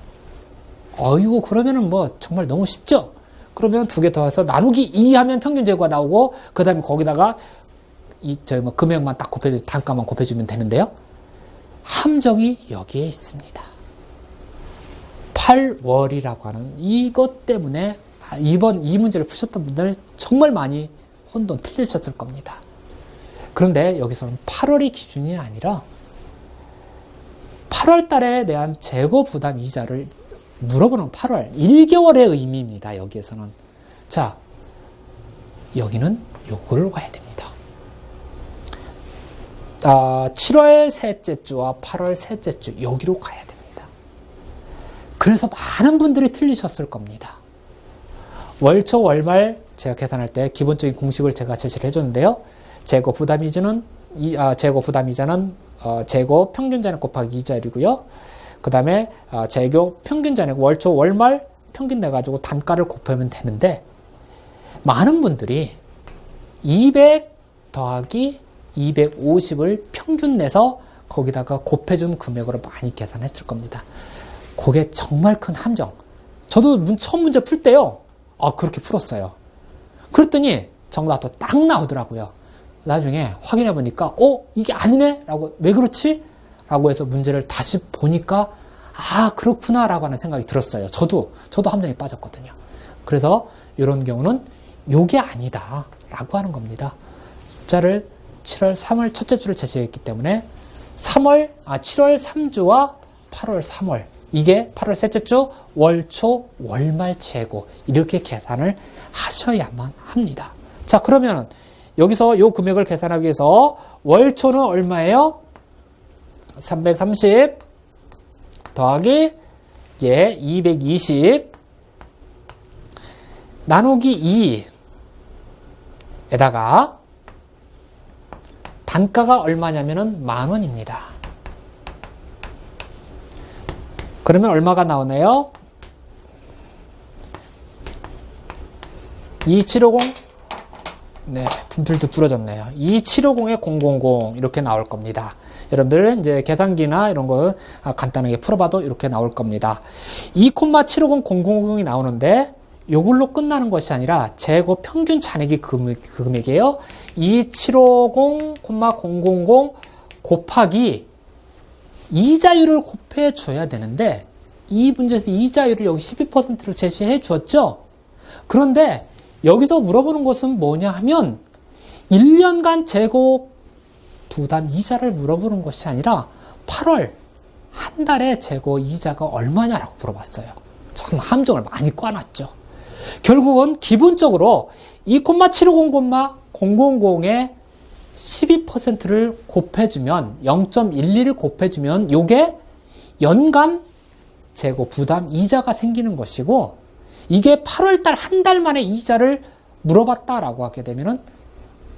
어이구 그러면은 뭐 정말 너무 쉽죠? 그러면 두 개 더해서 나누기 2 하면 평균 재고가 나오고 그 다음에 거기다가 금액만 딱 단가만 곱해주면 되는데요. 함정이 여기에 있습니다. 8월이라고 하는 이것 때문에 이 문제를 푸셨던 분들 정말 많이 혼돈 틀리셨을 겁니다. 그런데 여기서는 8월이 기준이 아니라 8월 달에 대한 재고 부담 이자를 물어보는 8월 1개월의 의미입니다. 여기에서는. 자, 여기는 요걸 가야 됩니다. 7월 셋째 주와 8월 셋째 주 여기로 가야 됩니다. 그래서 많은 분들이 틀리셨을 겁니다. 월초 월말 제가 계산할 때 기본적인 공식을 제가 제시를 해줬는데요. 재고 부담 이자는 재고 평균 잔액 곱하기 이자율이고요. 그 다음에 재고 평균 잔액 월초 월말 평균 내가지고 단가를 곱하면 되는데 많은 분들이 200 더하기 250을 평균 내서 거기다가 곱해준 금액으로 많이 계산했을 겁니다. 그게 정말 큰 함정. 저도 처음 문제 풀 때요. 그렇게 풀었어요. 그랬더니 정답도 딱 나오더라고요. 나중에 확인해 보니까 이게 아니네? 라고 왜 그렇지? 라고 해서 문제를 다시 보니까 아, 그렇구나 라고 하는 생각이 들었어요. 저도 함정에 빠졌거든요. 그래서 이런 경우는 요게 아니다 라고 하는 겁니다. 숫자를 7월 3월 첫째 주를 제시했기 때문에 7월 3주와 8월 3월 이게 8월 셋째 주 월초 월말 재고 이렇게 계산을 하셔야만 합니다. 자, 그러면 여기서 요 금액을 계산하기 위해서 월초는 얼마예요? 330 더하기 220 나누기 2에다가 단가가 얼마냐면은 10,000원입니다. 그러면 얼마가 나오네요? 2750 네, 분필도 부러졌네요. 2750에 000 이렇게 나올 겁니다. 여러분들 이제 계산기나 이런 거 간단하게 풀어봐도 이렇게 나올 겁니다. 2,750000이 나오는데 요걸로 끝나는 것이 아니라 재고 평균 잔액이 그 금액이에요. 2750,000 곱하기 이자율을 곱해 줘야 되는데 이 문제에서 이자율을 여기 12%로 제시해 주었죠. 그런데 여기서 물어보는 것은 뭐냐 하면 1년간 재고 부담 이자를 물어보는 것이 아니라 8월 한 달에 재고 이자가 얼마냐라고 물어봤어요. 참 함정을 많이 꽈놨죠. 결국은 기본적으로 2,750,000에 12%를 곱해주면 0.12를 곱해주면 요게 연간 재고 부담 이자가 생기는 것이고 이게 8월달 한 달 만에 이자를 물어봤다라고 하게 되면은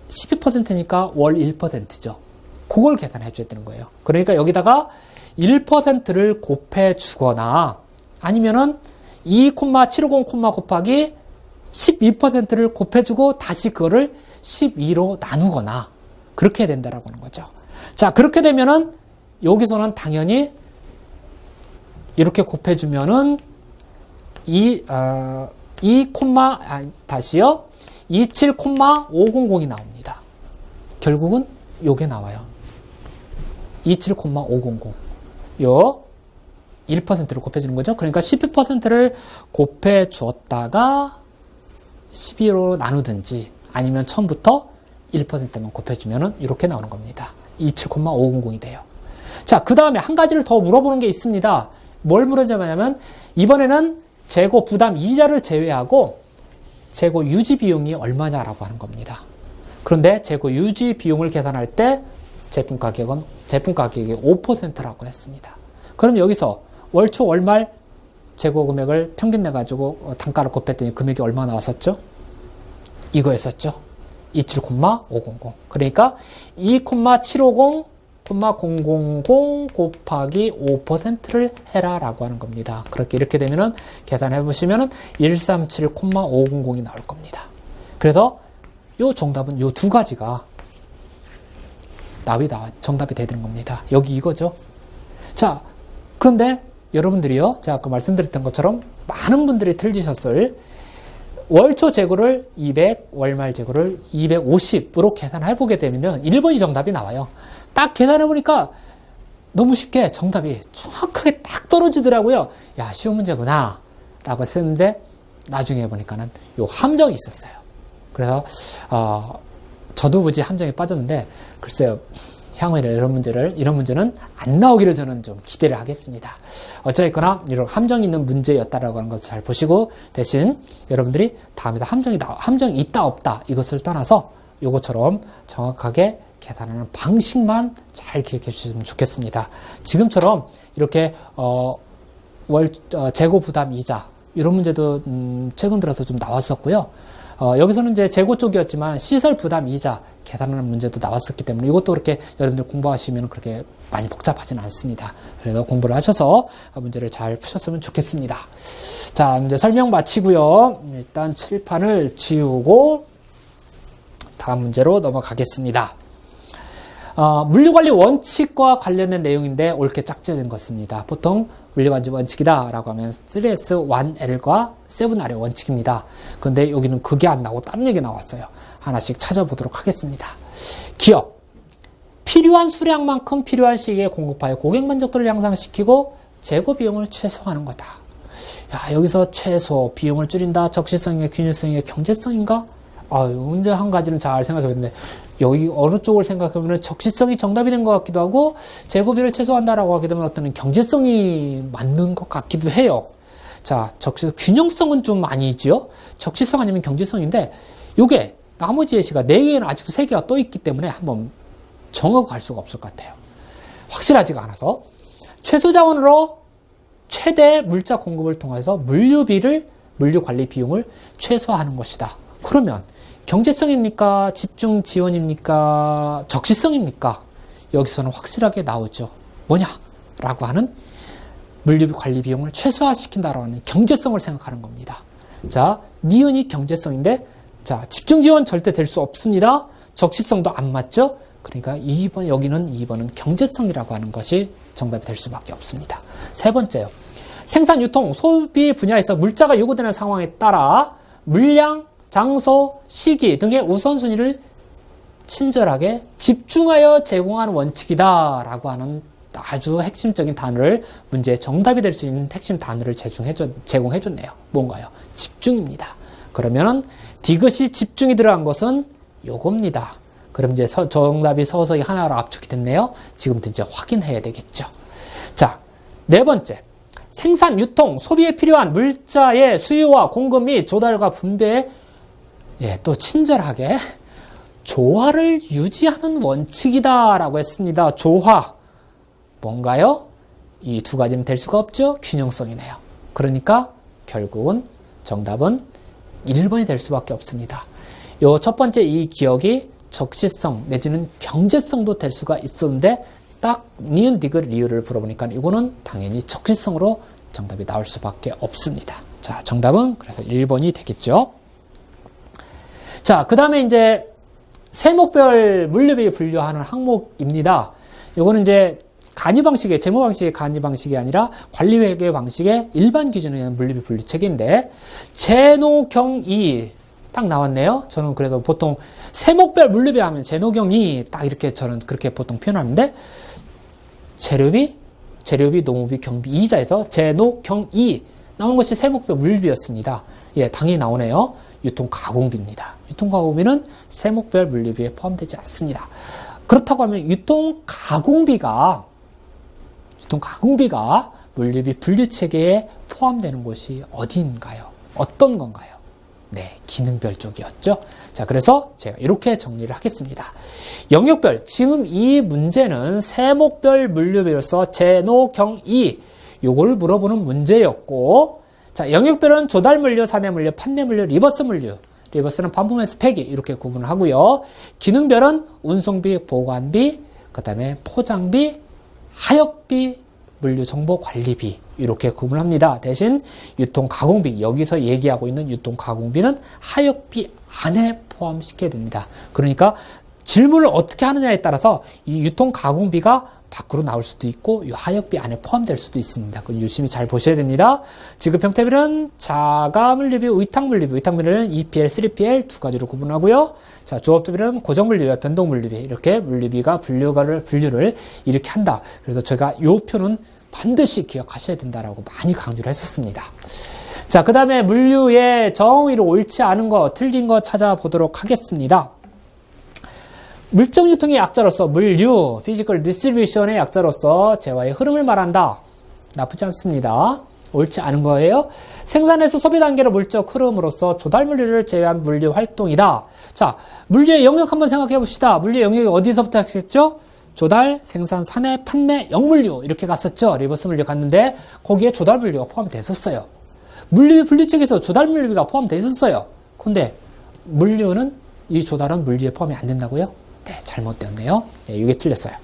12%니까 월 1%죠. 그걸 계산해 줘야 되는 거예요. 그러니까 여기다가 1%를 곱해 주거나 아니면은 2,750, 곱하기 12%를 곱해 주고 다시 그거를 12로 나누거나 그렇게 해야 된다라고 하는 거죠. 자, 그렇게 되면은 여기서는 당연히 이렇게 곱해 주면은 27,500이 나옵니다. 결국은 요게 나와요. 27,500. 요 1%를 곱해주는 거죠. 그러니까 12%를 곱해 주었다가 12로 나누든지 아니면 처음부터 1%만 곱해주면 이렇게 나오는 겁니다. 27,500이 돼요. 자, 그 다음에 한 가지를 더 물어보는 게 있습니다. 뭘 물어보냐면 이번에는 재고 부담 이자를 제외하고 재고 유지 비용이 얼마냐라고 하는 겁니다. 그런데 재고 유지 비용을 계산할 때 제품 가격의 5%라고 했습니다. 그럼 여기서 월초 월말 재고 금액을 평균 내가지고 단가를 곱했더니 금액이 얼마 나왔었죠? 이거였었죠. 27,500. 그러니까 2,750,000 곱하기 5%를 해라라고 하는 겁니다. 그렇게 이렇게 되면은 계산해 보시면은 137,500이 나올 겁니다. 그래서 요 정답은 요 두 가지가 정답이 되는 겁니다. 여기 이거죠. 자, 그런데 여러분들이요, 제가 아까 말씀드렸던 것처럼 많은 분들이 틀리셨을 월초 재고를 200, 월말 재고를 250으로 계산해 보게 되면 1번이 정답이 나와요. 딱 계산해 보니까 너무 쉽게 정답이 정확하게 딱 떨어지더라고요. 야, 쉬운 문제구나 라고 했는데 나중에 보니까는 요 함정이 있었어요. 그래서 저도 굳이 함정에 빠졌는데 글쎄요, 향후에는 이런 문제는 안 나오기를 저는 좀 기대를 하겠습니다. 어쨌거나 이런 함정이 있는 문제였다라고 하는 것을 잘 보시고 대신 여러분들이 다음에도 함정이 있다 없다 이것을 떠나서 요것처럼 정확하게 계산하는 방식만 잘 기억해 주시면 좋겠습니다. 지금처럼 이렇게 재고 부담 이자 이런 문제도 최근 들어서 좀 나왔었고요. 여기서는 이제 재고 쪽이었지만 시설 부담 이자 계산하는 문제도 나왔었기 때문에 이것도 그렇게 여러분들 공부하시면 그렇게 많이 복잡하지는 않습니다. 그래서 공부를 하셔서 문제를 잘 푸셨으면 좋겠습니다. 자, 이제 설명 마치고요. 일단 칠판을 지우고 다음 문제로 넘어가겠습니다. 물류관리 원칙과 관련된 내용인데 옳게 짝지어진 것입니다. 보통 물류관리 원칙이다 라고 하면 3S1L과 7R의 원칙입니다. 그런데 여기는 그게 안 나오고 다른 얘기 나왔어요. 하나씩 찾아보도록 하겠습니다. 기억. 필요한 수량만큼 필요한 시기에 공급하여 고객 만족도를 향상시키고 재고 비용을 최소화하는 거다. 야, 여기서 최소, 비용을 줄인다, 적시성의 균일성의 경제성인가? 문제 한 가지는 잘 생각해봤는데, 여기 어느 쪽을 생각해보면 적시성이 정답이 된 것 같기도 하고, 재고비를 최소화한다라고 하게 되면 어떤 경제성이 맞는 것 같기도 해요. 자, 균형성은 좀 아니죠? 적시성 아니면 경제성인데, 요게, 나머지 예시가 4개는 아직도 3개가 또 있기 때문에 한번 정하고 갈 수가 없을 것 같아요. 확실하지가 않아서. 최소 자원으로 최대 물자 공급을 통해서 물류 관리 비용을 최소화하는 것이다. 그러면 경제성입니까? 집중 지원입니까? 적시성입니까? 여기서는 확실하게 나오죠. 뭐냐라고 하는 물류 관리 비용을 최소화시킨다라는 경제성을 생각하는 겁니다. 자, 니은이 경제성인데, 자, 집중 지원 절대 될 수 없습니다. 적시성도 안 맞죠? 그러니까 여기는 2번은 경제성이라고 하는 것이 정답이 될 수밖에 없습니다. 세 번째요. 생산, 유통, 소비 분야에서 물자가 요구되는 상황에 따라 물량, 장소, 시기 등의 우선순위를 친절하게 집중하여 제공하는 원칙이다 라고 하는 아주 핵심적인 단어를, 문제의 정답이 될 수 있는 핵심 단어를 제공해줬네요. 뭔가요? 집중입니다. 그러면은 디귿이 집중이 들어간 것은 요겁니다. 그럼 이제 정답이 서서히 하나로 압축이 됐네요. 지금부터 이제 확인해야 되겠죠. 자, 네 번째. 생산, 유통, 소비에 필요한 물자의 수요와 공급 및 조달과 분배에 또 친절하게 조화를 유지하는 원칙이다라고 했습니다. 조화. 뭔가요? 이 두 가지는 될 수가 없죠? 균형성이네요. 그러니까 결국은 정답은 1번이 될 수밖에 없습니다. 요 첫 번째 이 기억이 적시성 내지는 경제성도 될 수가 있었는데 딱 니은 디귿 리을을 풀어보니까 이거는 당연히 적시성으로 정답이 나올 수밖에 없습니다. 자, 정답은 그래서 1번이 되겠죠. 자, 그 다음에 이제 세목별 물류비 분류하는 항목입니다. 요거는 이제 간이 방식의, 재무 방식의 간이 방식이 아니라 관리회계 방식의 일반 기준에 의한 물류비 분류 체계인데, 제노경이 딱 나왔네요. 저는 그래도 보통 세목별 물류비 하면 제노경이 딱 이렇게 저는 그렇게 보통 표현하는데, 재료비, 농업비, 경비, 이자에서 제노경이 나온 것이 세목별 물류비였습니다. 예, 당연히 나오네요. 유통가공비입니다. 유통가공비는 세목별 물류비에 포함되지 않습니다. 그렇다고 하면 유통가공비가 물류비 분류체계에 포함되는 곳이 어디인가요? 어떤 건가요? 네, 기능별 쪽이었죠. 자, 그래서 제가 이렇게 정리를 하겠습니다. 영역별, 지금 이 문제는 세목별 물류비로서 제노경이 요걸 물어보는 문제였고, 자, 영역별은 조달물류, 사내물류, 판매물류, 리버스물류. 리버스는 반품에서 폐기 이렇게 구분을 하고요. 기능별은 운송비, 보관비, 그 다음에 포장비, 하역비, 물류정보관리비 이렇게 구분합니다. 대신 유통가공비, 여기서 얘기하고 있는 유통가공비는 하역비 안에 포함시켜야 됩니다. 그러니까 질문을 어떻게 하느냐에 따라서 이 유통가공비가 밖으로 나올 수도 있고 이 하역비 안에 포함될 수도 있습니다. 그건 유심히 잘 보셔야 됩니다. 지급 형태별은 자가물류비, 위탁물류비, 위탁물류는 2PL, 3PL 두 가지로 구분하고요. 자, 조업비는 고정물류비와 변동물류비 이렇게 물류비가 분류를 이렇게 한다. 그래서 제가 이 표는 반드시 기억하셔야 된다라고 많이 강조를 했었습니다. 자, 그 다음에 물류의 정의로 옳지 않은 거, 틀린 거 찾아보도록 하겠습니다. 물적 유통의 약자로서 물류, 피지컬 디스트리뷰션의 약자로서 재화의 흐름을 말한다. 나쁘지 않습니다. 옳지 않은 거예요. 생산에서 소비 단계로 물적 흐름으로서 조달 물류를 제외한 물류 활동이다. 자, 물류의 영역 한번 생각해 봅시다. 물류의 영역이 어디서부터 했죠? 조달, 생산, 사내, 판매, 영물류 이렇게 갔었죠. 리버스 물류 갔는데 거기에 조달 물류가 포함됐었어요. 물류 분리책에서 조달 물류가 포함되어 있었어요. 근데 물류는 이 조달은 물류에 포함이 안 된다고요? 네, 잘못되었네요. 네, 이게 틀렸어요.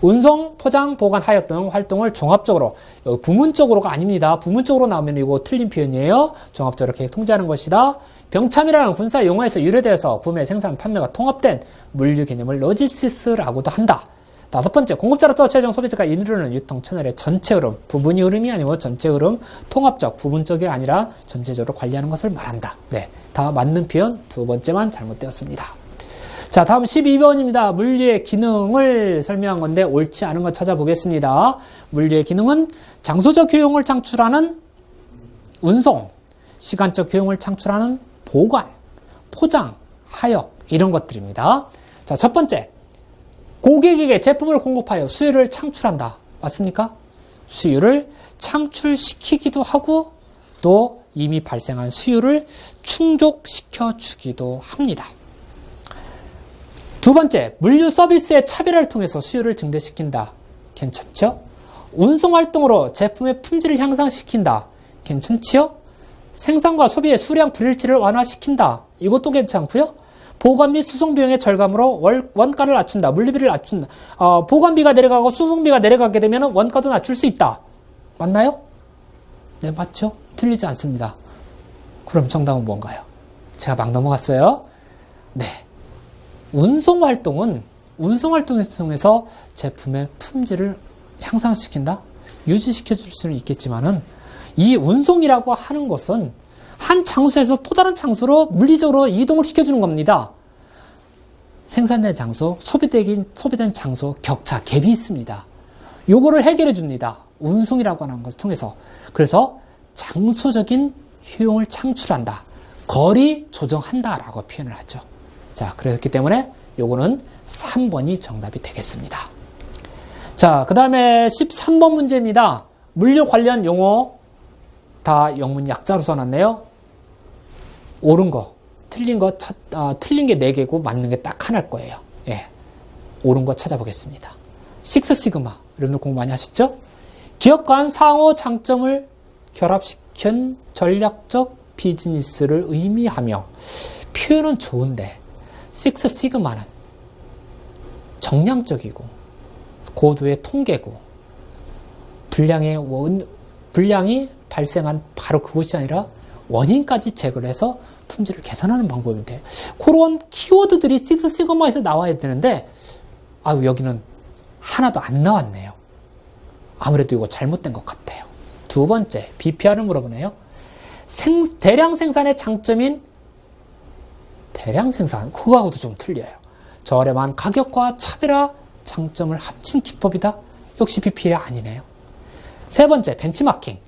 운송, 포장, 보관, 하역 등 활동을 종합적으로, 여기 부문적으로가 아닙니다. 부문적으로 나오면 이거 틀린 표현이에요. 종합적으로 이렇게 통제하는 것이다. 병참이라는 군사 용어에서 유래되어서 구매, 생산, 판매가 통합된 물류 개념을 로지스티스라고도 한다. 다섯 번째, 공급자로부터 최종 소비자가 이르는 유통 채널의 전체 흐름, 부분이 흐름이 아니고 전체 흐름, 통합적, 부분적이 아니라 전체적으로 관리하는 것을 말한다. 네, 다 맞는 표현, 두 번째만 잘못되었습니다. 자, 다음 12번입니다. 물리의 기능을 설명한 건데 옳지 않은 거 찾아보겠습니다. 물리의 기능은 장소적 효용을 창출하는 운송, 시간적 효용을 창출하는 보관, 포장, 하역 이런 것들입니다. 자, 첫 번째, 고객에게 제품을 공급하여 수요를 창출한다. 맞습니까? 수요를 창출시키기도 하고 또 이미 발생한 수요를 충족시켜 주기도 합니다. 두 번째, 물류 서비스의 차별화를 통해서 수요를 증대시킨다. 괜찮죠? 운송활동으로 제품의 품질을 향상시킨다. 괜찮지요? 생산과 소비의 수량 불일치를 완화시킨다. 이것도 괜찮고요. 보관 및 수송 비용의 절감으로 원가를 낮춘다. 물류비를 낮춘다. 보관비가 내려가고 수송비가 내려가게 되면 원가도 낮출 수 있다. 맞나요? 네, 맞죠? 틀리지 않습니다. 그럼 정답은 뭔가요? 제가 막 넘어갔어요. 네. 운송활동을 통해서 제품의 품질을 향상시킨다? 유지시켜줄 수는 있겠지만은 이 운송이라고 하는 것은 한 장소에서 또 다른 장소로 물리적으로 이동을 시켜주는 겁니다. 생산된 장소, 소비된 장소, 격차, 갭이 있습니다. 요거를 해결해 줍니다. 운송이라고 하는 것을 통해서. 그래서 장소적인 효용을 창출한다. 거리 조정한다 라고 표현을 하죠. 자, 그렇기 때문에 요거는 3번이 정답이 되겠습니다. 자, 그 다음에 13번 문제입니다. 물류 관련 용어 다 영문 약자로 써놨네요. 옳은 거, 틀린 게 4개고 맞는 게 딱 하나일 거예요. 예. 옳은 거 찾아보겠습니다. 식스시그마, 여러분들 공부 많이 하셨죠? 기업 간 상호 장점을 결합시킨 전략적 비즈니스를 의미하며 표현은 좋은데 식스시그마는 정량적이고 고도의 통계고 불량이 발생한 바로 그것이 아니라 원인까지 제거를 해서 품질을 개선하는 방법인데 그런 키워드들이 식스시그마에서 나와야 되는데 여기는 하나도 안 나왔네요. 아무래도 이거 잘못된 것 같아요. 두 번째, BPR을 물어보네요. 대량 생산의 장점인 대량 생산, 그거하고도 좀 틀려요. 저렴한 가격과 차별화 장점을 합친 기법이다? 역시 BPR이 아니네요. 세 번째, 벤치마킹.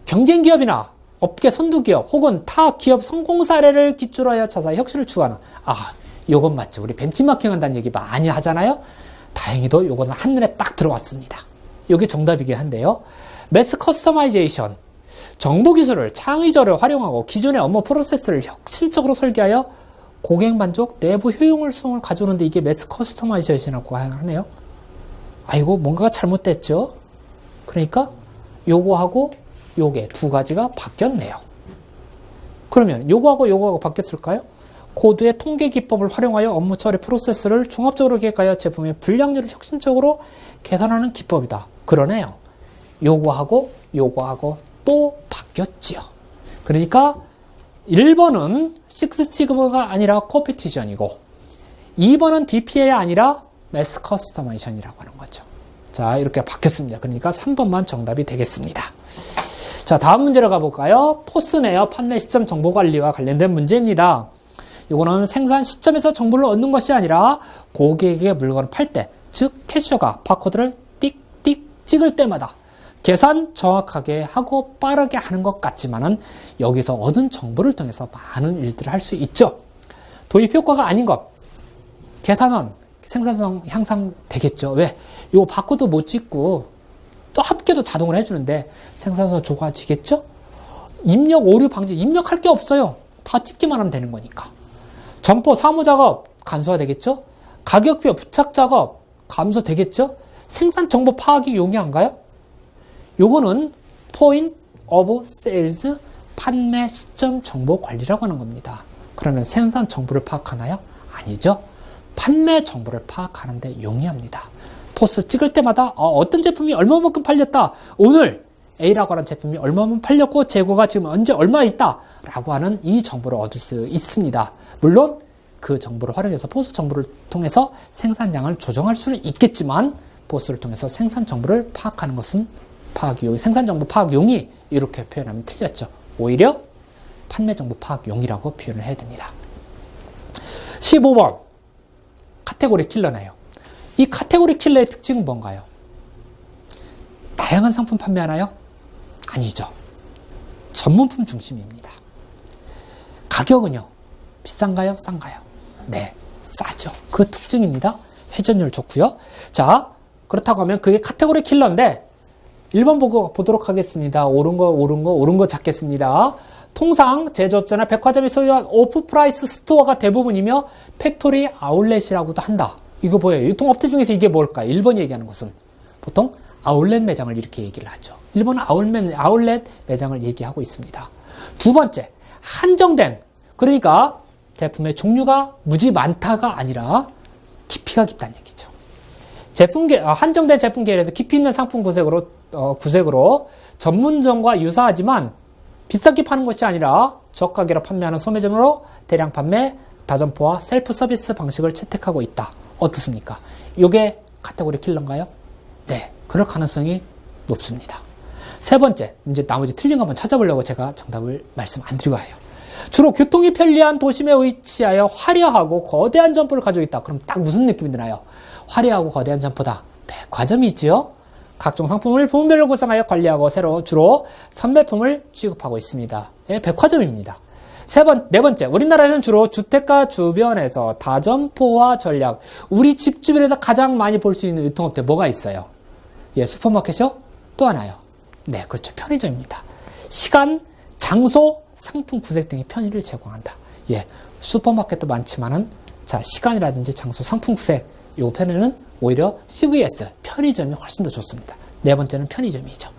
경쟁 기업이나 업계 선두 기업 혹은 타 기업 성공 사례를 기초로 하여 자사의 혁신을 추구하는. 요건 맞죠. 우리 벤치마킹 한다는 얘기 많이 하잖아요. 다행히도 요거는 한눈에 딱 들어왔습니다. 요게 정답이긴 한데요. 매스 커스터마이제이션. 정보 기술을 창의적으로 활용하고 기존의 업무 프로세스를 혁신적으로 설계하여 고객 만족, 내부 효용성을 가져오는데 이게 매스 커스터마이제이션이라고 하네요. 이거 뭔가가 잘못됐죠? 그러니까 요거하고 요게 두 가지가 바뀌었네요. 그러면 요거하고 바뀌었을까요? 고도의 통계 기법을 활용하여 업무 처리 프로세스를 종합적으로 계획하여 제품의 불량률을 혁신적으로 개선하는 기법이다. 그러네요. 요거하고 또 바뀌었지요. 그러니까 1번은 식스시그마가 아니라 컴피티션이고 2번은 BPL이 아니라 매스 커스터마이제이션이라고 하는 거죠. 자, 이렇게 바뀌었습니다. 그러니까 3번만 정답이 되겠습니다. 자, 다음 문제로 가볼까요? 포스네요. 판매 시점 정보 관리와 관련된 문제입니다. 이거는 생산 시점에서 정보를 얻는 것이 아니라 고객에게 물건을 팔 때, 즉 캐셔가 바코드를 띡띡 찍을 때마다 계산 정확하게 하고 빠르게 하는 것 같지만은 여기서 얻은 정보를 통해서 많은 일들을 할 수 있죠. 도입 효과가 아닌 것. 계산원 생산성 향상되겠죠. 왜? 요 바코드 못 찍고 또 합계도 자동으로 해주는데 생산성 좋아지겠죠? 입력 오류 방지, 입력할 게 없어요. 다 찍기만 하면 되는 거니까. 점포 사무 작업 간소화되겠죠? 가격표 부착 작업 감소되겠죠? 생산 정보 파악이 용이한가요? 요거는 포인트 오브 세일즈 판매 시점 정보 관리라고 하는 겁니다. 그러면 생산 정보를 파악하나요? 아니죠. 판매 정보를 파악하는데 용이합니다. 포스 찍을 때마다 어떤 제품이 얼마만큼 팔렸다. 오늘 A라고 하는 제품이 얼마만큼 팔렸고 재고가 지금 언제 얼마 있다. 라고 하는 이 정보를 얻을 수 있습니다. 물론 그 정보를 활용해서 포스 정보를 통해서 생산량을 조정할 수는 있겠지만 포스를 통해서 생산 정보를 파악하는 것은 파악용, 생산 정보 파악용이 이렇게 표현하면 틀렸죠. 오히려 판매 정보 파악용이라고 표현을 해야 됩니다. 15번. 카테고리 킬러네요. 이 카테고리 킬러의 특징은 뭔가요? 다양한 상품 판매하나요? 아니죠. 전문품 중심입니다. 가격은요? 비싼가요? 싼가요? 네, 싸죠. 그 특징입니다. 회전율 좋고요. 자, 그렇다고 하면 그게 카테고리 킬러인데 1번 보도록 하겠습니다. 옳은 거 찾겠습니다. 통상 제조업자나 백화점이 소유한 오프프라이스 스토어가 대부분이며 팩토리 아울렛이라고도 한다. 이거 뭐예요? 유통업체 중에서 이게 뭘까요? 1번이 얘기하는 것은 보통 아울렛 매장을 이렇게 얘기를 하죠. 1번은 아울렛 매장을 얘기하고 있습니다. 두 번째, 한정된, 그러니까 제품의 종류가 무지 많다가 아니라 깊이가 깊다는 얘기죠. 한정된 제품 계열에서 깊이 있는 상품 구색으로 전문점과 유사하지만 비싸게 파는 것이 아니라 저가계로 판매하는 소매점으로 대량 판매, 다점포와 셀프 서비스 방식을 채택하고 있다. 어떻습니까? 이게 카테고리 킬러인가요? 네, 그럴 가능성이 높습니다. 세 번째, 이제 나머지 틀린 거 한번 찾아보려고 제가 정답을 말씀 안 드리고 와요. 주로 교통이 편리한 도심에 위치하여 화려하고 거대한 점포를 가지고 있다. 그럼 딱 무슨 느낌이 드나요? 화려하고 거대한 점포다. 백화점이지요. 각종 상품을 부문별로 구성하여 관리하고 주로 판매품을 취급하고 있습니다. 예, 백화점입니다. 네 번째, 우리나라에는 주로 주택가 주변에서 다점포와 전략, 우리 집 주변에서 가장 많이 볼 수 있는 유통업체 뭐가 있어요? 예, 슈퍼마켓이요? 또 하나요? 네, 그렇죠. 편의점입니다. 시간, 장소, 상품 구색 등의 편의를 제공한다. 예, 슈퍼마켓도 많지만은, 자, 시간이라든지 장소, 상품 구색, 요 편에는 오히려 CVS, 편의점이 훨씬 더 좋습니다. 네 번째는 편의점이죠.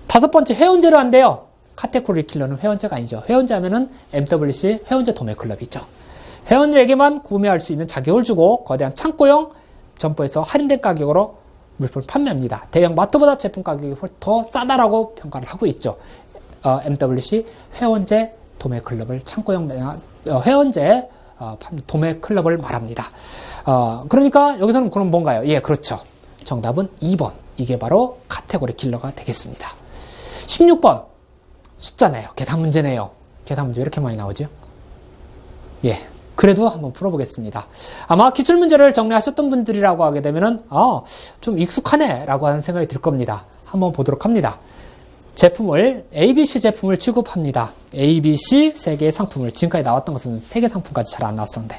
다섯 번째, 회원제로 한대요. 카테고리 킬러는 회원제가 아니죠. 회원제 하면은 MWC 회원제 도매클럽이죠. 회원들에게만 구매할 수 있는 자격을 주고 거대한 창고형 점포에서 할인된 가격으로 물품을 판매합니다. 대형 마트보다 제품 가격이 더 싸다라고 평가를 하고 있죠. MWC 회원제 도매클럽을 창고형 회원제 도매클럽을 말합니다. 그러니까 여기서는 그럼 뭔가요? 예, 그렇죠. 정답은 2번. 이게 바로 카테고리 킬러가 되겠습니다. 16번. 숫자네요. 계산 문제네요. 계산 문제 왜 이렇게 많이 나오죠? 예. 그래도 한번 풀어보겠습니다. 아마 기출문제를 정리하셨던 분들이라고 하게 되면은, 좀 익숙하네, 라고 하는 생각이 들 겁니다. 한번 보도록 합니다. ABC 제품을 취급합니다. ABC 3개의 상품을, 지금까지 나왔던 것은 3개 상품까지 잘 안 나왔었는데,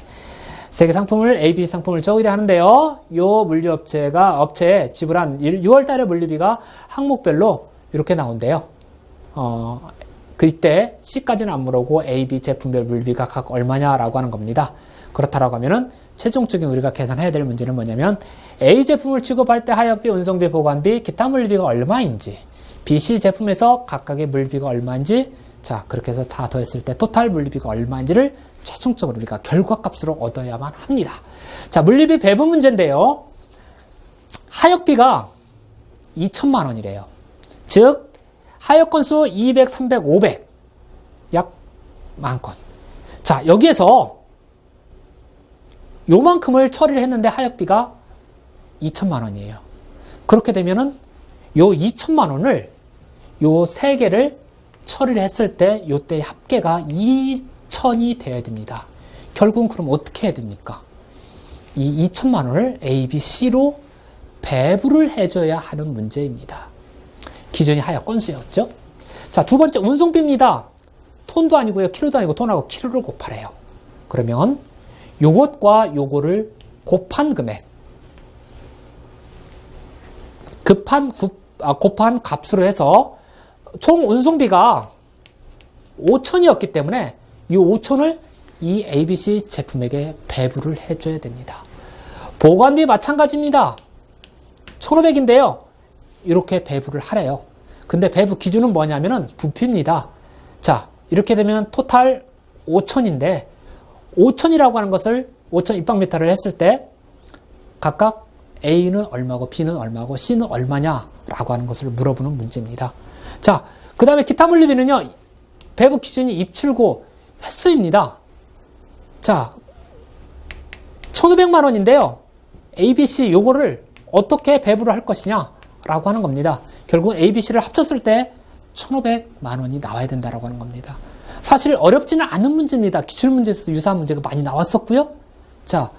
3개 상품을, ABC 상품을 의뢰하는데요. 요 업체에 지불한 6월 달에 물류비가 항목별로 이렇게 나온대요. 그때 C까지는 안 물어보고 A, B 제품별 물비가 각 얼마냐라고 하는 겁니다. 그렇다라고 하면은 최종적인 우리가 계산해야 될 문제는 뭐냐면 A 제품을 취급할 때 하역비, 운송비, 보관비, 기타 물비가 얼마인지, B, C 제품에서 각각의 물비가 얼마인지, 자, 그렇게 해서 다 더했을 때 토탈 물비가 얼마인지를 최종적으로 우리가 결과값으로 얻어야만 합니다. 자, 물리비 배분 문제인데요. 하역비가 2천만 원이래요. 즉 하역 건수 200, 300, 500 약 10,000건. 자, 여기에서 요만큼을 처리를 했는데 하역비가 2천만 원이에요. 그렇게 되면은 요 2천만 원을 요 3개를 처리를 했을 때 요때의 합계가 2천이 돼야 됩니다. 결국은 그럼 어떻게 해야 됩니까? 이 2천만 원을 A, B, C로 배분을 해줘야 하는 문제입니다. 기준이 하역 건수였죠. 자, 두 번째 운송비입니다. 톤도 아니고요, 키로도 아니고 톤하고 키로를 곱하래요. 그러면 요것과 요거를 곱한 금액, 곱한 값으로 해서 총 운송비가 5천이었기 때문에 이 5천을 이 ABC 제품에게 배분을 해줘야 됩니다. 보관비 마찬가지입니다. 1,500인데요. 이렇게 배분을 하래요. 근데 배분 기준은 뭐냐면은 부피입니다. 자, 이렇게 되면 토탈 5천인데 5천이라고 하는 것을 5천 입방미터를 했을 때 각각 A는 얼마고 B는 얼마고 C는 얼마냐라고 하는 것을 물어보는 문제입니다. 자, 그 다음에 기타 물류비는요. 배분 기준이 입출고 횟수입니다. 자, 1,500만 원인데요. A, B, C 요거를 어떻게 배분을 할 것이냐 라고 하는 겁니다. 결국 A, B, C를 합쳤을 때 1,500만 원이 나와야 된다라고 하는 겁니다. 사실 어렵지는 않은 문제입니다. 기출문제에서도 유사한 문제가 많이 나왔었고요. 자,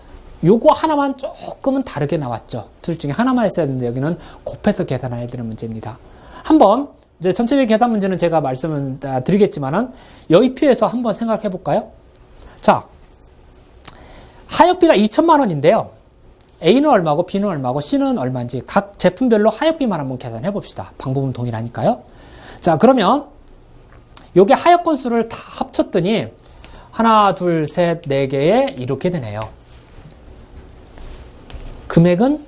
요거 하나만 조금은 다르게 나왔죠. 둘 중에 하나만 했어야 되는데 여기는 곱해서 계산해야 되는 문제입니다. 한번 이제 전체적인 계산 문제는 제가 말씀을 드리겠지만은 여기 표에서 한번 생각해 볼까요? 자, 하역비가 2천만 원인데요. A는 얼마고 B는 얼마고 C는 얼마인지 각 제품별로 하역비만 한번 계산해 봅시다. 방법은 동일하니까요. 자, 그러면 요게 하역 건수를 다 합쳤더니 하나, 둘, 셋, 네 개에 이렇게 되네요. 금액은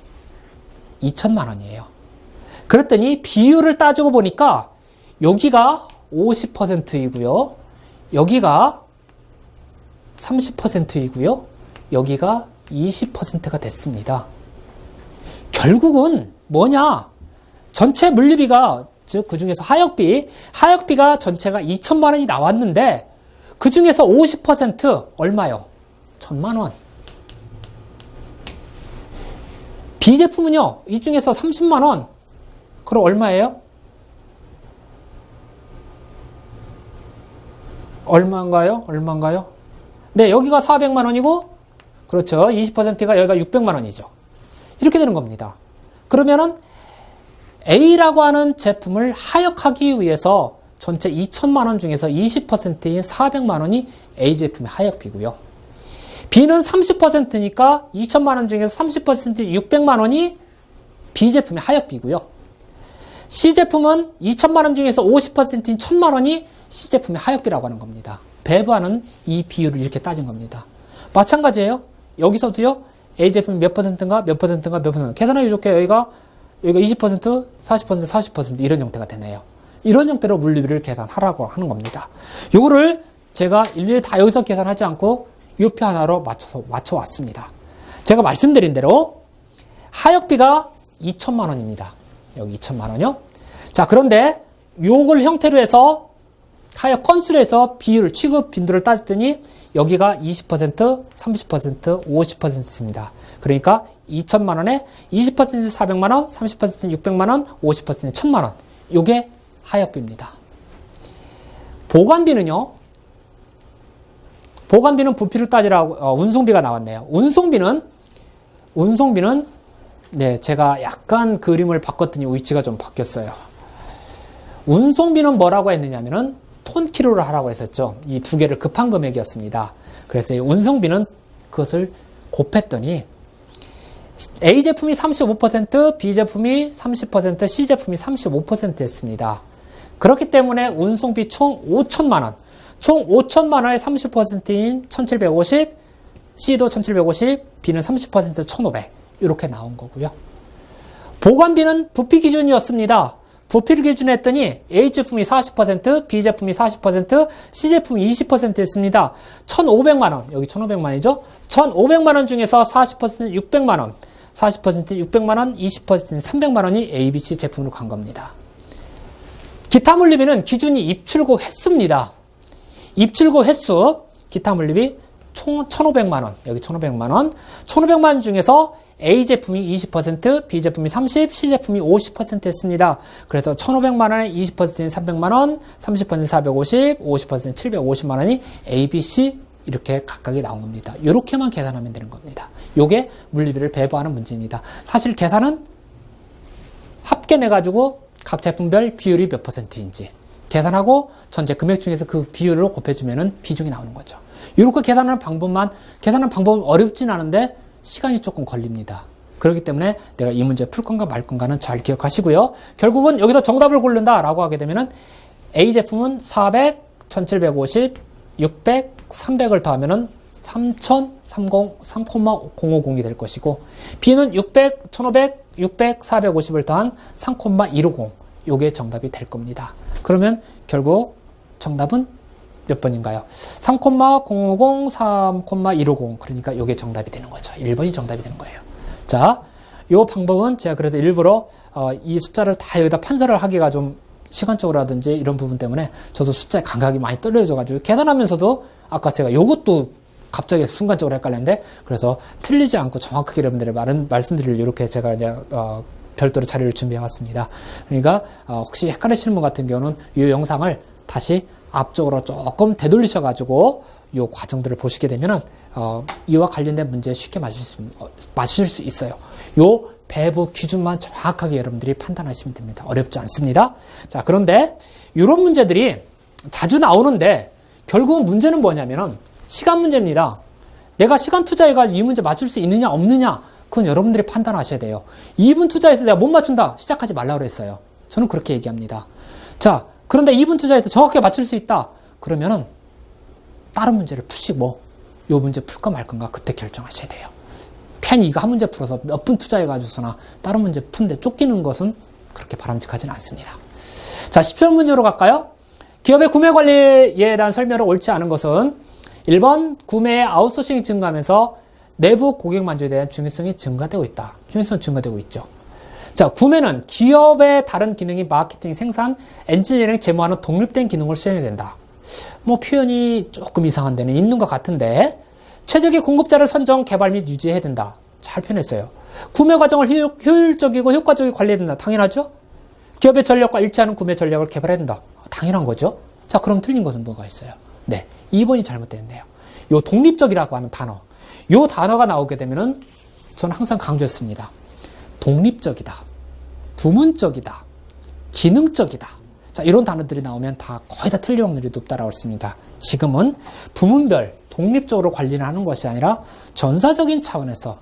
2천만 원이에요. 그랬더니 비율을 따지고 보니까 여기가 50%이고요. 여기가 30%이고요. 여기가 20%가 됐습니다. 결국은 뭐냐? 전체 물류비가, 즉 그 중에서 하역비가 전체가 2천만 원이 나왔는데 그 중에서 50% 얼마요? 1,000만 원. B 제품은요, 이 중에서 30만 원. 그럼 얼마예요? 얼마인가요? 네, 여기가 400만 원이고, 그렇죠. 20%가 여기가 600만 원이죠. 이렇게 되는 겁니다. 그러면은 A라고 하는 제품을 하역하기 위해서 전체 2천만 원 중에서 20%인 400만 원이 A 제품의 하역비고요. B는 30%니까 2천만 원 중에서 30%인 600만 원이 B 제품의 하역비고요. C 제품은 2천만 원 중에서 50%인 1,000만 원이 C 제품의 하역비라고 하는 겁니다. 배부하는 이 비율을 이렇게 따진 겁니다. 마찬가지예요. 여기서도요. A 제품이 몇 퍼센트인가 몇 퍼센트인가 계산하기 좋게 여기가 20%, 40% 이런 형태가 되네요. 이런 형태로 물류비를 계산하라고 하는 겁니다. 요거를 제가 일일이 다 여기서 계산하지 않고 이 표 하나로 맞춰왔습니다. 제가 말씀드린 대로 하역비가 2천만 원입니다. 여기 2천만 원이요. 자, 그런데 요걸 형태로 해서 하역 건수로 해서 비율, 취급 빈도를 따졌더니 여기가 20%, 30%, 50%입니다. 그러니까 2천만 원에 20%는 400만 원, 30%는 600만 원, 50%는 1,000만 원. 요게 하역비입니다. 보관비는요. 보관비는 부피를 따지라고 운송비가 나왔네요. 운송비는 네, 제가 약간 그림을 바꿨더니 위치가 좀 바뀌었어요. 운송비는 뭐라고 했느냐면은 톤키로를 하라고 했었죠. 이 두 개를 급한 금액이었습니다. 그래서 이 운송비는 그것을 곱했더니 A 제품이 35%, B 제품이 30%, C 제품이 35%였습니다. 그렇기 때문에 운송비 총 5천만 원. 총 5천만 원의 30%인 1,750, C도 1,750, B는 30% 1,500 이렇게 나온 거고요. 보관비는 부피 기준이었습니다. 부피를 기준했더니 A 제품이 40%, B 제품이 40%, C 제품이 20%였습니다. 1,500만 원, 여기 1,500만이죠. 1,500만 원 중에서 40%는 600만 원, 40%는 600만 원, 20%는 300만 원이 A, B, C 제품으로 간 겁니다. 기타 물류비는 기준이 입출고 횟수입니다. 입출고 횟수, 기타 물류비 총 1,500만 원, 여기 1,500만 원, 1,500만 원 중에서 A 제품이 20%, B 제품이 30%, C 제품이 50%였습니다. 그래서 1,500만 원에 20%는 300만 원, 30%는 450, 50%는 750만 원이 A, B, C 이렇게 각각이 나온 겁니다. 이렇게만 계산하면 되는 겁니다. 요게 물류비를 배부하는 문제입니다. 사실 계산은 합계내가지고 각 제품별 비율이 몇 %인지 계산하고 전체 금액 중에서 그 비율로 곱해주면은 비중이 나오는 거죠. 이렇게 계산하는 방법은 어렵진 않은데 시간이 조금 걸립니다. 그렇기 때문에 내가 이 문제 풀 건가 말 건가는 잘 기억하시고요. 결국은 여기서 정답을 고른다라고 하게 되면은 A 제품은 400, 1750, 600, 300을 더하면은 3,050이 될 것이고 B는 600, 1500, 600, 450을 더한 3,250 요게 정답이 될 겁니다. 그러면 결국 정답은 몇 번인가요? 3,050, 3,150 그러니까 요게 정답이 되는 거죠. 1번이 정답이 되는 거예요. 자, 요 방법은 제가 그래도 일부러 이 숫자를 다 여기다 판서를 하기가 좀 시간적으로라든지 이런 부분 때문에 저도 숫자에 감각이 많이 떨려져가지고 계산하면서도 아까 제가 요것도 갑자기 순간적으로 헷갈렸는데 그래서 틀리지 않고 정확하게 여러분들의 말씀드릴 이렇게 제가 이제 별도로 자료를 준비해 왔습니다. 그러니까 혹시 헷갈리시는 분 같은 경우는 이 영상을 다시 앞쪽으로 조금 되돌리셔가지고 요 과정들을 보시게 되면은 이와 관련된 문제에 쉽게 맞추실 수 있어요. 요 배부 기준만 정확하게 여러분들이 판단하시면 됩니다. 어렵지 않습니다. 자, 그런데 이런 문제들이 자주 나오는데 결국은 문제는 뭐냐면은 시간 문제입니다. 내가 시간 투자해가 이 문제 맞출 수 있느냐 없느냐 그건 여러분들이 판단하셔야 돼요. 2분 투자해서 내가 못 맞춘다 시작하지 말라고 그랬어요. 저는 그렇게 얘기합니다. 자, 그런데 2분 투자해서 정확하게 맞출 수 있다 그러면은 다른 문제를 푸시고 요 문제 풀까 말 건가 그때 결정하셔야 돼요. 괜히 이거 한 문제 풀어서 몇 분 투자해가지고서나 다른 문제 푸는데 쫓기는 것은 그렇게 바람직하지는 않습니다. 자, 10번 문제로 갈까요? 기업의 구매 관리에 대한 설명을 옳지 않은 것은 1번 구매의 아웃소싱이 증가하면서 내부 고객 만족에 대한 중요성이 증가되고 있다. 중요성이 증가되고 있죠. 자, 구매는 기업의 다른 기능이 마케팅, 생산, 엔지니어링, 재무와는 독립된 기능을 수행해야 된다. 뭐 표현이 조금 이상한 데는 있는 것 같은데 최적의 공급자를 선정, 개발 및 유지해야 된다. 잘 표현했어요. 구매 과정을 효율적이고 효과적이게 관리해야 된다. 당연하죠? 기업의 전략과 일치하는 구매 전략을 개발해야 된다. 당연한 거죠? 자, 그럼 틀린 것은 뭐가 있어요? 네, 2번이 잘못됐네요. 요 독립적이라고 하는 단어. 요 단어가 나오게 되면은 저는 항상 강조했습니다. 독립적이다. 부문적이다. 기능적이다. 자, 이런 단어들이 나오면 다 거의 다 틀릴 확률이 높다라고 했습니다. 지금은 부문별, 독립적으로 관리를 하는 것이 아니라 전사적인 차원에서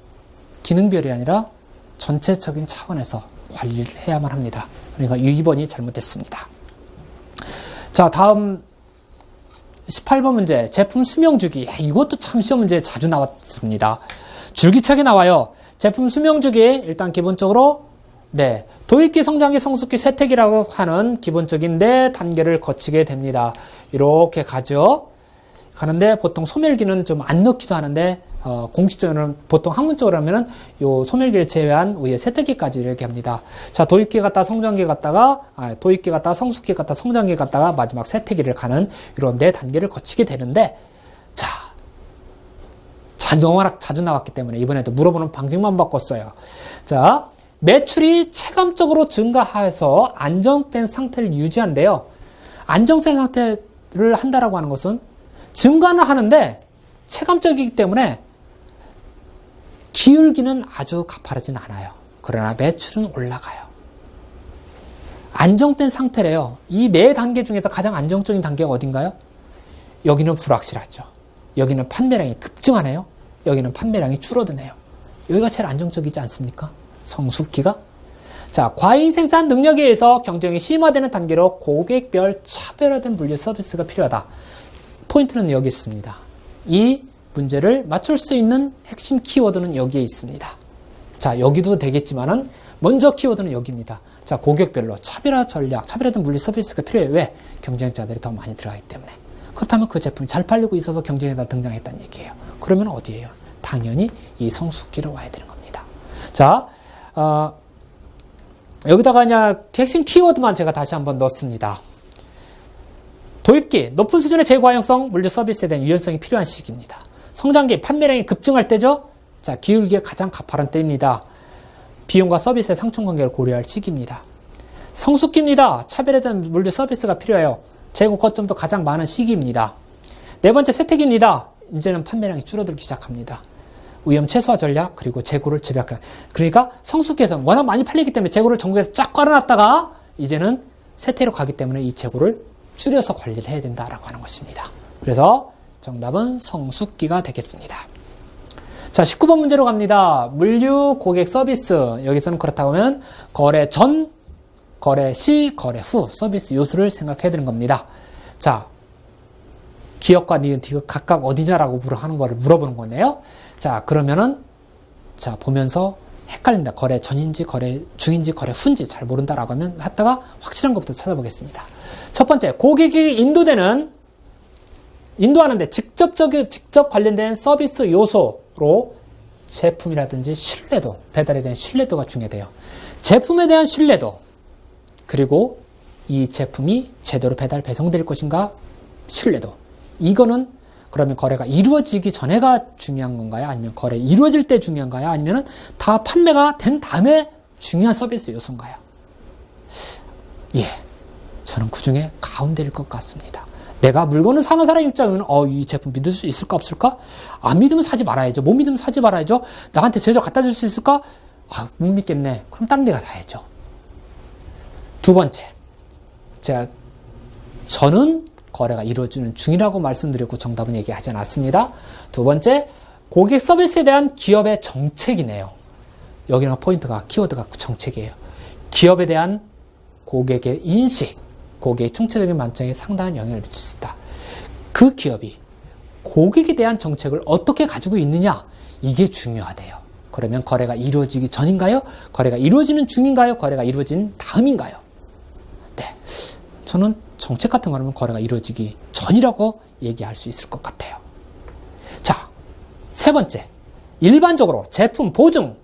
기능별이 아니라 전체적인 차원에서 관리를 해야만 합니다. 그러니까 2번이 잘못됐습니다. 자, 다음 18번 문제. 제품 수명주기. 이것도 참 시험 문제에 자주 나왔습니다. 줄기차게 나와요. 제품 수명주기 일단 기본적으로 네, 도입기, 성장기, 성숙기, 쇠퇴기라고 하는 기본적인 4단계를 거치게 됩니다. 이렇게 가죠. 가는데 보통 소멸기는 좀 안 넣기도 하는데 공식적으로는 보통 학문적으로 하면은 요 소멸기를 제외한 위에 쇠퇴기까지 이렇게 합니다. 자, 도입기 갔다 성장기 갔다가 도입기 갔다 성숙기 갔다 성장기 갔다가 마지막 쇠퇴기를 가는 이런 4단계를 거치게 되는데 워낙 자주 나왔기 때문에 이번에도 물어보는 방식만 바꿨어요. 자, 매출이 체감적으로 증가해서 안정된 상태를 유지한대요. 안정된 상태를 한다라고 하는 것은 증가는 하는데 체감적이기 때문에 기울기는 아주 가파르진 않아요. 그러나 매출은 올라가요. 안정된 상태래요. 이 4단계 중에서 가장 안정적인 단계가 어딘가요? 여기는 불확실하죠. 여기는 판매량이 급증하네요. 여기는 판매량이 줄어드네요. 여기가 제일 안정적이지 않습니까? 성숙기가. 자, 과잉 생산 능력에 의해서 경쟁이 심화되는 단계로 고객별 차별화된 물류 서비스가 필요하다. 포인트는 여기 있습니다. 이 문제를 맞출 수 있는 핵심 키워드는 여기에 있습니다. 자, 여기도 되겠지만은 먼저 키워드는 여기입니다. 자, 고객별로 차별화 전략, 차별화된 물류 서비스가 필요해. 왜? 경쟁자들이 더 많이 들어가기 때문에. 그렇다면 그 제품이 잘 팔리고 있어서 경쟁에다 등장했다는 얘기예요. 그러면 어디예요? 당연히 이 성숙기로 와야 되는 겁니다. 자, 여기다가 그냥 핵심 키워드만 제가 다시 한번 넣습니다. 도입기, 높은 수준의 재과용성, 물류 서비스에 대한 유연성이 필요한 시기입니다. 성장기, 판매량이 급증할 때죠. 자, 기울기가 가장 가파른 때입니다. 비용과 서비스의 상충관계를 고려할 시기입니다. 성숙기입니다. 차별에 대한 물류 서비스가 필요해요. 재고 거점도 가장 많은 시기입니다. 네 번째, 쇠퇴기입니다. 이제는 판매량이 줄어들기 시작합니다. 위험 최소화 전략, 그리고 재고를 집약할. 그러니까 성숙기에서 워낙 많이 팔리기 때문에 재고를 전국에서 쫙 깔아놨다가 이제는 쇠퇴로 가기 때문에 이 재고를 줄여서 관리를 해야 된다라고 하는 것입니다. 그래서 정답은 성숙기가 되겠습니다. 자, 19번 문제로 갑니다. 물류 고객 서비스. 여기서는 그렇다고 하면 거래 전, 거래 시, 거래 후 서비스 요소를 생각해야 되는 겁니다. 자, 기업과 니은티가 각각 어디냐라고 하는 거를 물어보는 거네요. 자, 그러면은 자, 보면서 헷갈린다. 거래 전인지, 거래 중인지, 거래 후인지 잘 모른다라고 하면 하다가 확실한 것부터 찾아보겠습니다. 첫 번째, 고객이 인도하는데 직접 관련된 서비스 요소로 제품이라든지 신뢰도, 배달에 대한 신뢰도가 중요해요. 제품에 대한 신뢰도, 그리고 이 제품이 제대로 배달 배송될 것인가 신뢰도. 이거는 그러면 거래가 이루어지기 전에가 중요한 건가요? 아니면 거래 이루어질 때 중요한가요? 아니면 다 판매가 된 다음에 중요한 서비스 요소인가요? 예, 저는 그 중에 가운데일 것 같습니다. 내가 물건을 사는 사람 입장에는 이 제품 믿을 수 있을까 없을까? 안 믿으면 사지 말아야죠. 못 믿으면 사지 말아야죠. 나한테 제대로 갖다 줄 수 있을까? 못 믿겠네. 그럼 다른 데 가야죠. 두 번째, 저는 거래가 이루어지는 중이라고 말씀드렸고 정답은 얘기하지 않았습니다. 두 번째, 고객 서비스에 대한 기업의 정책이네요. 여기는 포인트가, 키워드가 정책이에요. 기업에 대한 고객의 인식, 고객의 총체적인 만족에 상당한 영향을 미칠 수 있다. 그 기업이 고객에 대한 정책을 어떻게 가지고 있느냐, 이게 중요하대요. 그러면 거래가 이루어지기 전인가요? 거래가 이루어지는 중인가요? 거래가 이루어진 다음인가요? 네, 저는 정책 같은 거라면 거래가 이루어지기 전이라고 얘기할 수 있을 것 같아요. 자, 세 번째, 일반적으로 제품 보증,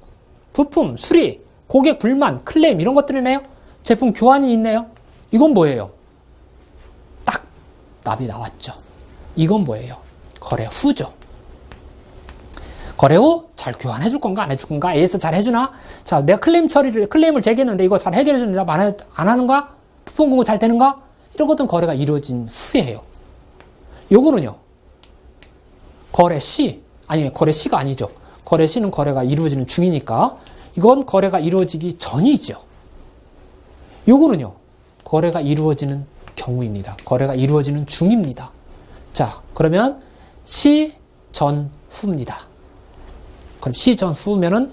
부품 수리, 고객 불만, 클레임 이런 것들이네요. 제품 교환이 있네요. 이건 뭐예요? 딱 답이 나왔죠. 이건 뭐예요? 거래 후죠. 거래 후 잘 교환해 줄 건가 안 해줄 건가? AS 잘 해주나? 자, 내가 클레임을 제기했는데 이거 잘 해결해 주는가 안 하는가? 부품 공급 잘 되는가? 이런 것들은 거래가 이루어진 후에요. 요거는요, 거래 시, 거래 시가 아니죠. 거래 시는 거래가 이루어지는 중이니까 이건 거래가 이루어지기 전이죠. 요거는요, 거래가 이루어지는 경우입니다. 거래가 이루어지는 중입니다. 자, 그러면 시, 전, 후입니다. 그럼 시, 전, 후면은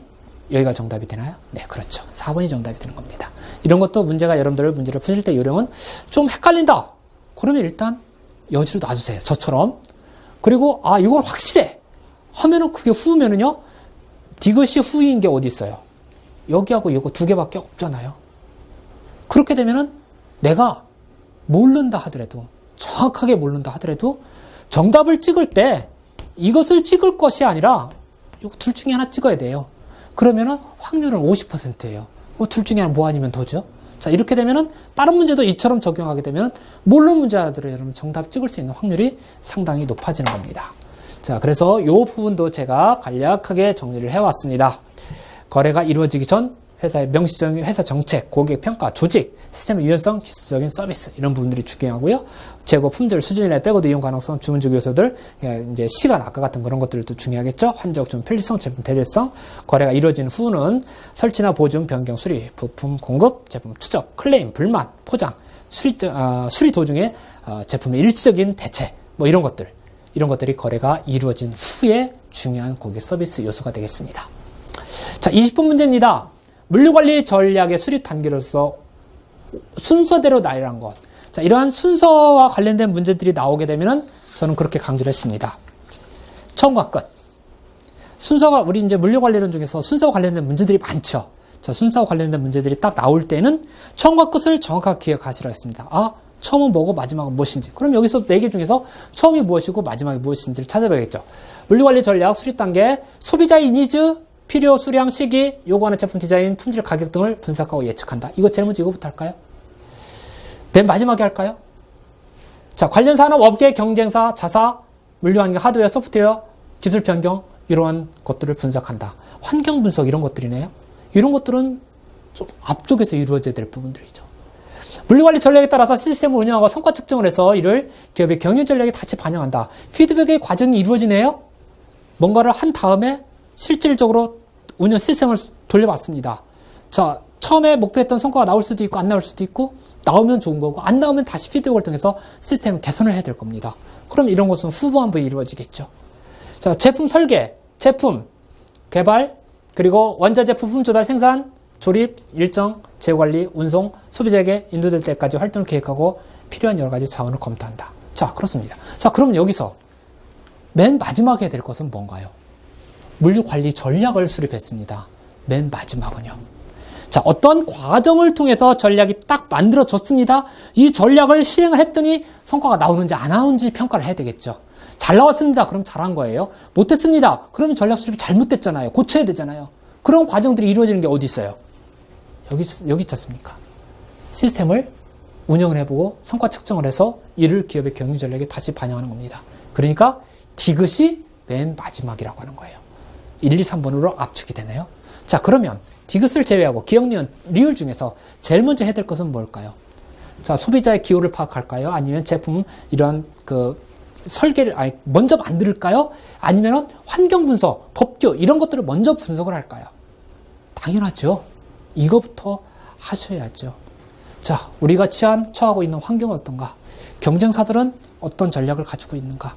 여기가 정답이 되나요? 네, 그렇죠. 4번이 정답이 되는 겁니다. 이런 것도 여러분들 문제를 푸실 때 요령은 좀 헷갈린다. 그러면 일단 여지로 놔주세요. 저처럼. 그리고 이건 확실해 하면은 그게 후면은요, 디귿이 후인 게 어디 있어요? 여기하고 이거 두 개밖에 없잖아요. 그렇게 되면은 내가 모른다 하더라도, 정확하게 모른다 하더라도 정답을 찍을 때 이것을 찍을 것이 아니라 이 둘 중에 하나 찍어야 돼요. 그러면은 확률은 50%예요. 둘 중에 하나 뭐 아니면 더죠? 자, 이렇게 되면은 다른 문제도 이처럼 적용하게 되면 모르는 문제 하나들은 여러분 정답 찍을 수 있는 확률이 상당히 높아지는 겁니다. 자, 그래서 이 부분도 제가 간략하게 정리를 해왔습니다. 거래가 이루어지기 전 회사의 명시적인 회사 정책, 고객 평가, 조직, 시스템의 유연성, 기술적인 서비스 이런 부분들이 중요하고요. 재고 품질 수준이나 빼고도 이용 가능성, 주문적 요소들, 이제 시간 아까 같은 그런 것들도 중요하겠죠. 환적, 좀 편리성, 제품 대체성. 거래가 이루어진 후는 설치나 보증, 변경, 수리, 부품 공급, 제품 추적, 클레임, 불만, 포장, 수리 도중에 제품의 일시적인 대체, 뭐 이런 것들이 거래가 이루어진 후에 중요한 고객 서비스 요소가 되겠습니다. 자, 20분 문제입니다. 물류관리 전략의 수립 단계로서 순서대로 나열한 것. 자, 이러한 순서와 관련된 문제들이 나오게 되면은 저는 그렇게 강조를 했습니다. 처음과 끝. 순서가, 우리 이제 물류관리론 중에서 순서와 관련된 문제들이 많죠. 자, 순서와 관련된 문제들이 딱 나올 때는 처음과 끝을 정확하게 기억하시라 했습니다. 처음은 뭐고 마지막은 무엇인지. 그럼 여기서 4개 중에서 처음이 무엇이고 마지막이 무엇인지를 찾아봐야겠죠. 물류관리 전략 수립 단계, 소비자의 니즈, 필요, 수량, 시기, 요구하는 제품 디자인, 품질, 가격 등을 분석하고 예측한다. 이거 제일 먼저 이거부터 할까요? 맨 마지막에 할까요? 자, 관련 산업, 업계, 경쟁사, 자사, 물류환경, 하드웨어, 소프트웨어, 기술 변경 이러한 것들을 분석한다. 환경 분석 이런 것들이네요. 이런 것들은 좀 앞쪽에서 이루어져야 될 부분들이죠. 물류관리 전략에 따라서 시스템을 운영하고 성과 측정을 해서 이를 기업의 경영 전략에 다시 반영한다. 피드백의 과정이 이루어지네요. 뭔가를 한 다음에 실질적으로 운영 시스템을 돌려봤습니다. 자, 처음에 목표했던 성과가 나올 수도 있고 안 나올 수도 있고 나오면 좋은 거고 안 나오면 다시 피드백을 통해서 시스템을 개선을 해야 될 겁니다. 그럼 이런 것은 후반부에 이루어지겠죠. 자, 제품 설계, 제품 개발, 그리고 원자재 부품 조달 생산, 조립, 일정, 재고관리, 운송, 소비자에게 인도될 때까지 활동을 계획하고 필요한 여러 가지 자원을 검토한다. 자, 그렇습니다. 자, 그럼 여기서 맨 마지막에 해야 될 것은 뭔가요? 물류관리 전략을 수립했습니다. 맨 마지막은요. 자, 어떤 과정을 통해서 전략이 딱 만들어졌습니다. 이 전략을 실행을 했더니 성과가 나오는지 안 나오는지 평가를 해야 되겠죠. 잘 나왔습니다. 그럼 잘한 거예요. 못했습니다. 그러면 전략 수립이 잘못됐잖아요. 고쳐야 되잖아요. 그런 과정들이 이루어지는 게 어디 있어요? 여기 있지 않습니까? 시스템을 운영을 해보고 성과 측정을 해서 이를 기업의 경영 전략에 다시 반영하는 겁니다. 그러니까 디귿이 맨 마지막이라고 하는 거예요. 1, 2, 3번으로 압축이 되네요. 자, 그러면 디귿을 제외하고 기억, 니은, 리을 중에서 제일 먼저 해야 될 것은 뭘까요? 자, 소비자의 기호를 파악할까요? 아니면 제품 이런 설계를 먼저 만들까요? 아니면 환경 분석, 법규 이런 것들을 먼저 분석을 할까요? 당연하죠. 이거부터 하셔야죠. 자, 우리가 처하고 있는 환경은 어떤가? 경쟁사들은 어떤 전략을 가지고 있는가?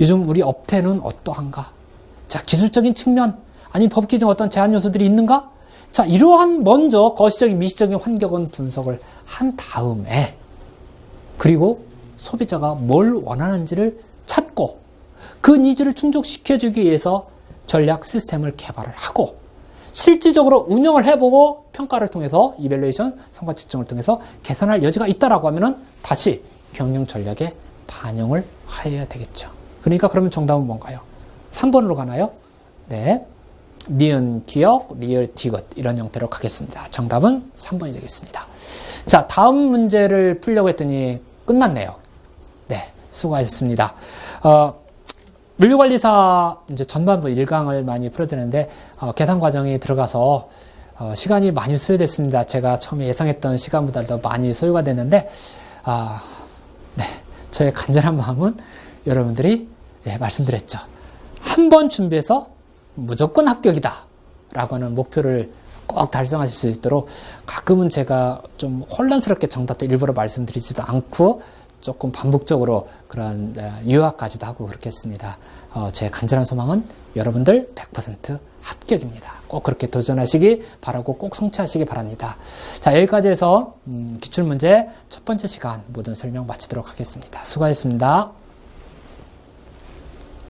요즘 우리 업태는 어떠한가? 자, 기술적인 측면, 아니면 법규 중 어떤 제한 요소들이 있는가? 자, 이러한 먼저 거시적인, 미시적인 환경은 분석을 한 다음에, 그리고 소비자가 뭘 원하는지를 찾고, 그 니즈를 충족시켜주기 위해서 전략 시스템을 개발을 하고, 실질적으로 운영을 해보고 평가를 통해서 이밸루에이션, 성과 측정을 통해서 개선할 여지가 있다라고 하면은 다시 경영 전략에 반영을 해야 되겠죠. 그러니까 그러면 정답은 뭔가요? 3번으로 가나요? 네. 니은 기억, 리을 디귿 이런 형태로 가겠습니다. 정답은 3번이 되겠습니다. 자, 다음 문제를 풀려고 했더니 끝났네요. 네, 수고하셨습니다. 물류관리사 이제 전반부 1강을 많이 풀어드렸는데 계산 과정이 들어가서 시간이 많이 소요됐습니다. 제가 처음에 예상했던 시간보다도 많이 소요가 됐는데 네, 저의 간절한 마음은 여러분들이 말씀드렸죠. 한 번 준비해서 무조건 합격이다 라고 하는 목표를 꼭 달성하실 수 있도록 가끔은 제가 좀 혼란스럽게 정답도 일부러 말씀드리지도 않고 조금 반복적으로 그런 유학까지도 하고 그렇겠습니다. 제 간절한 소망은 여러분들 100% 합격입니다. 꼭 그렇게 도전하시기 바라고 꼭 성취하시기 바랍니다. 자, 여기까지 해서 기출문제 첫 번째 시간 모든 설명 마치도록 하겠습니다. 수고하셨습니다.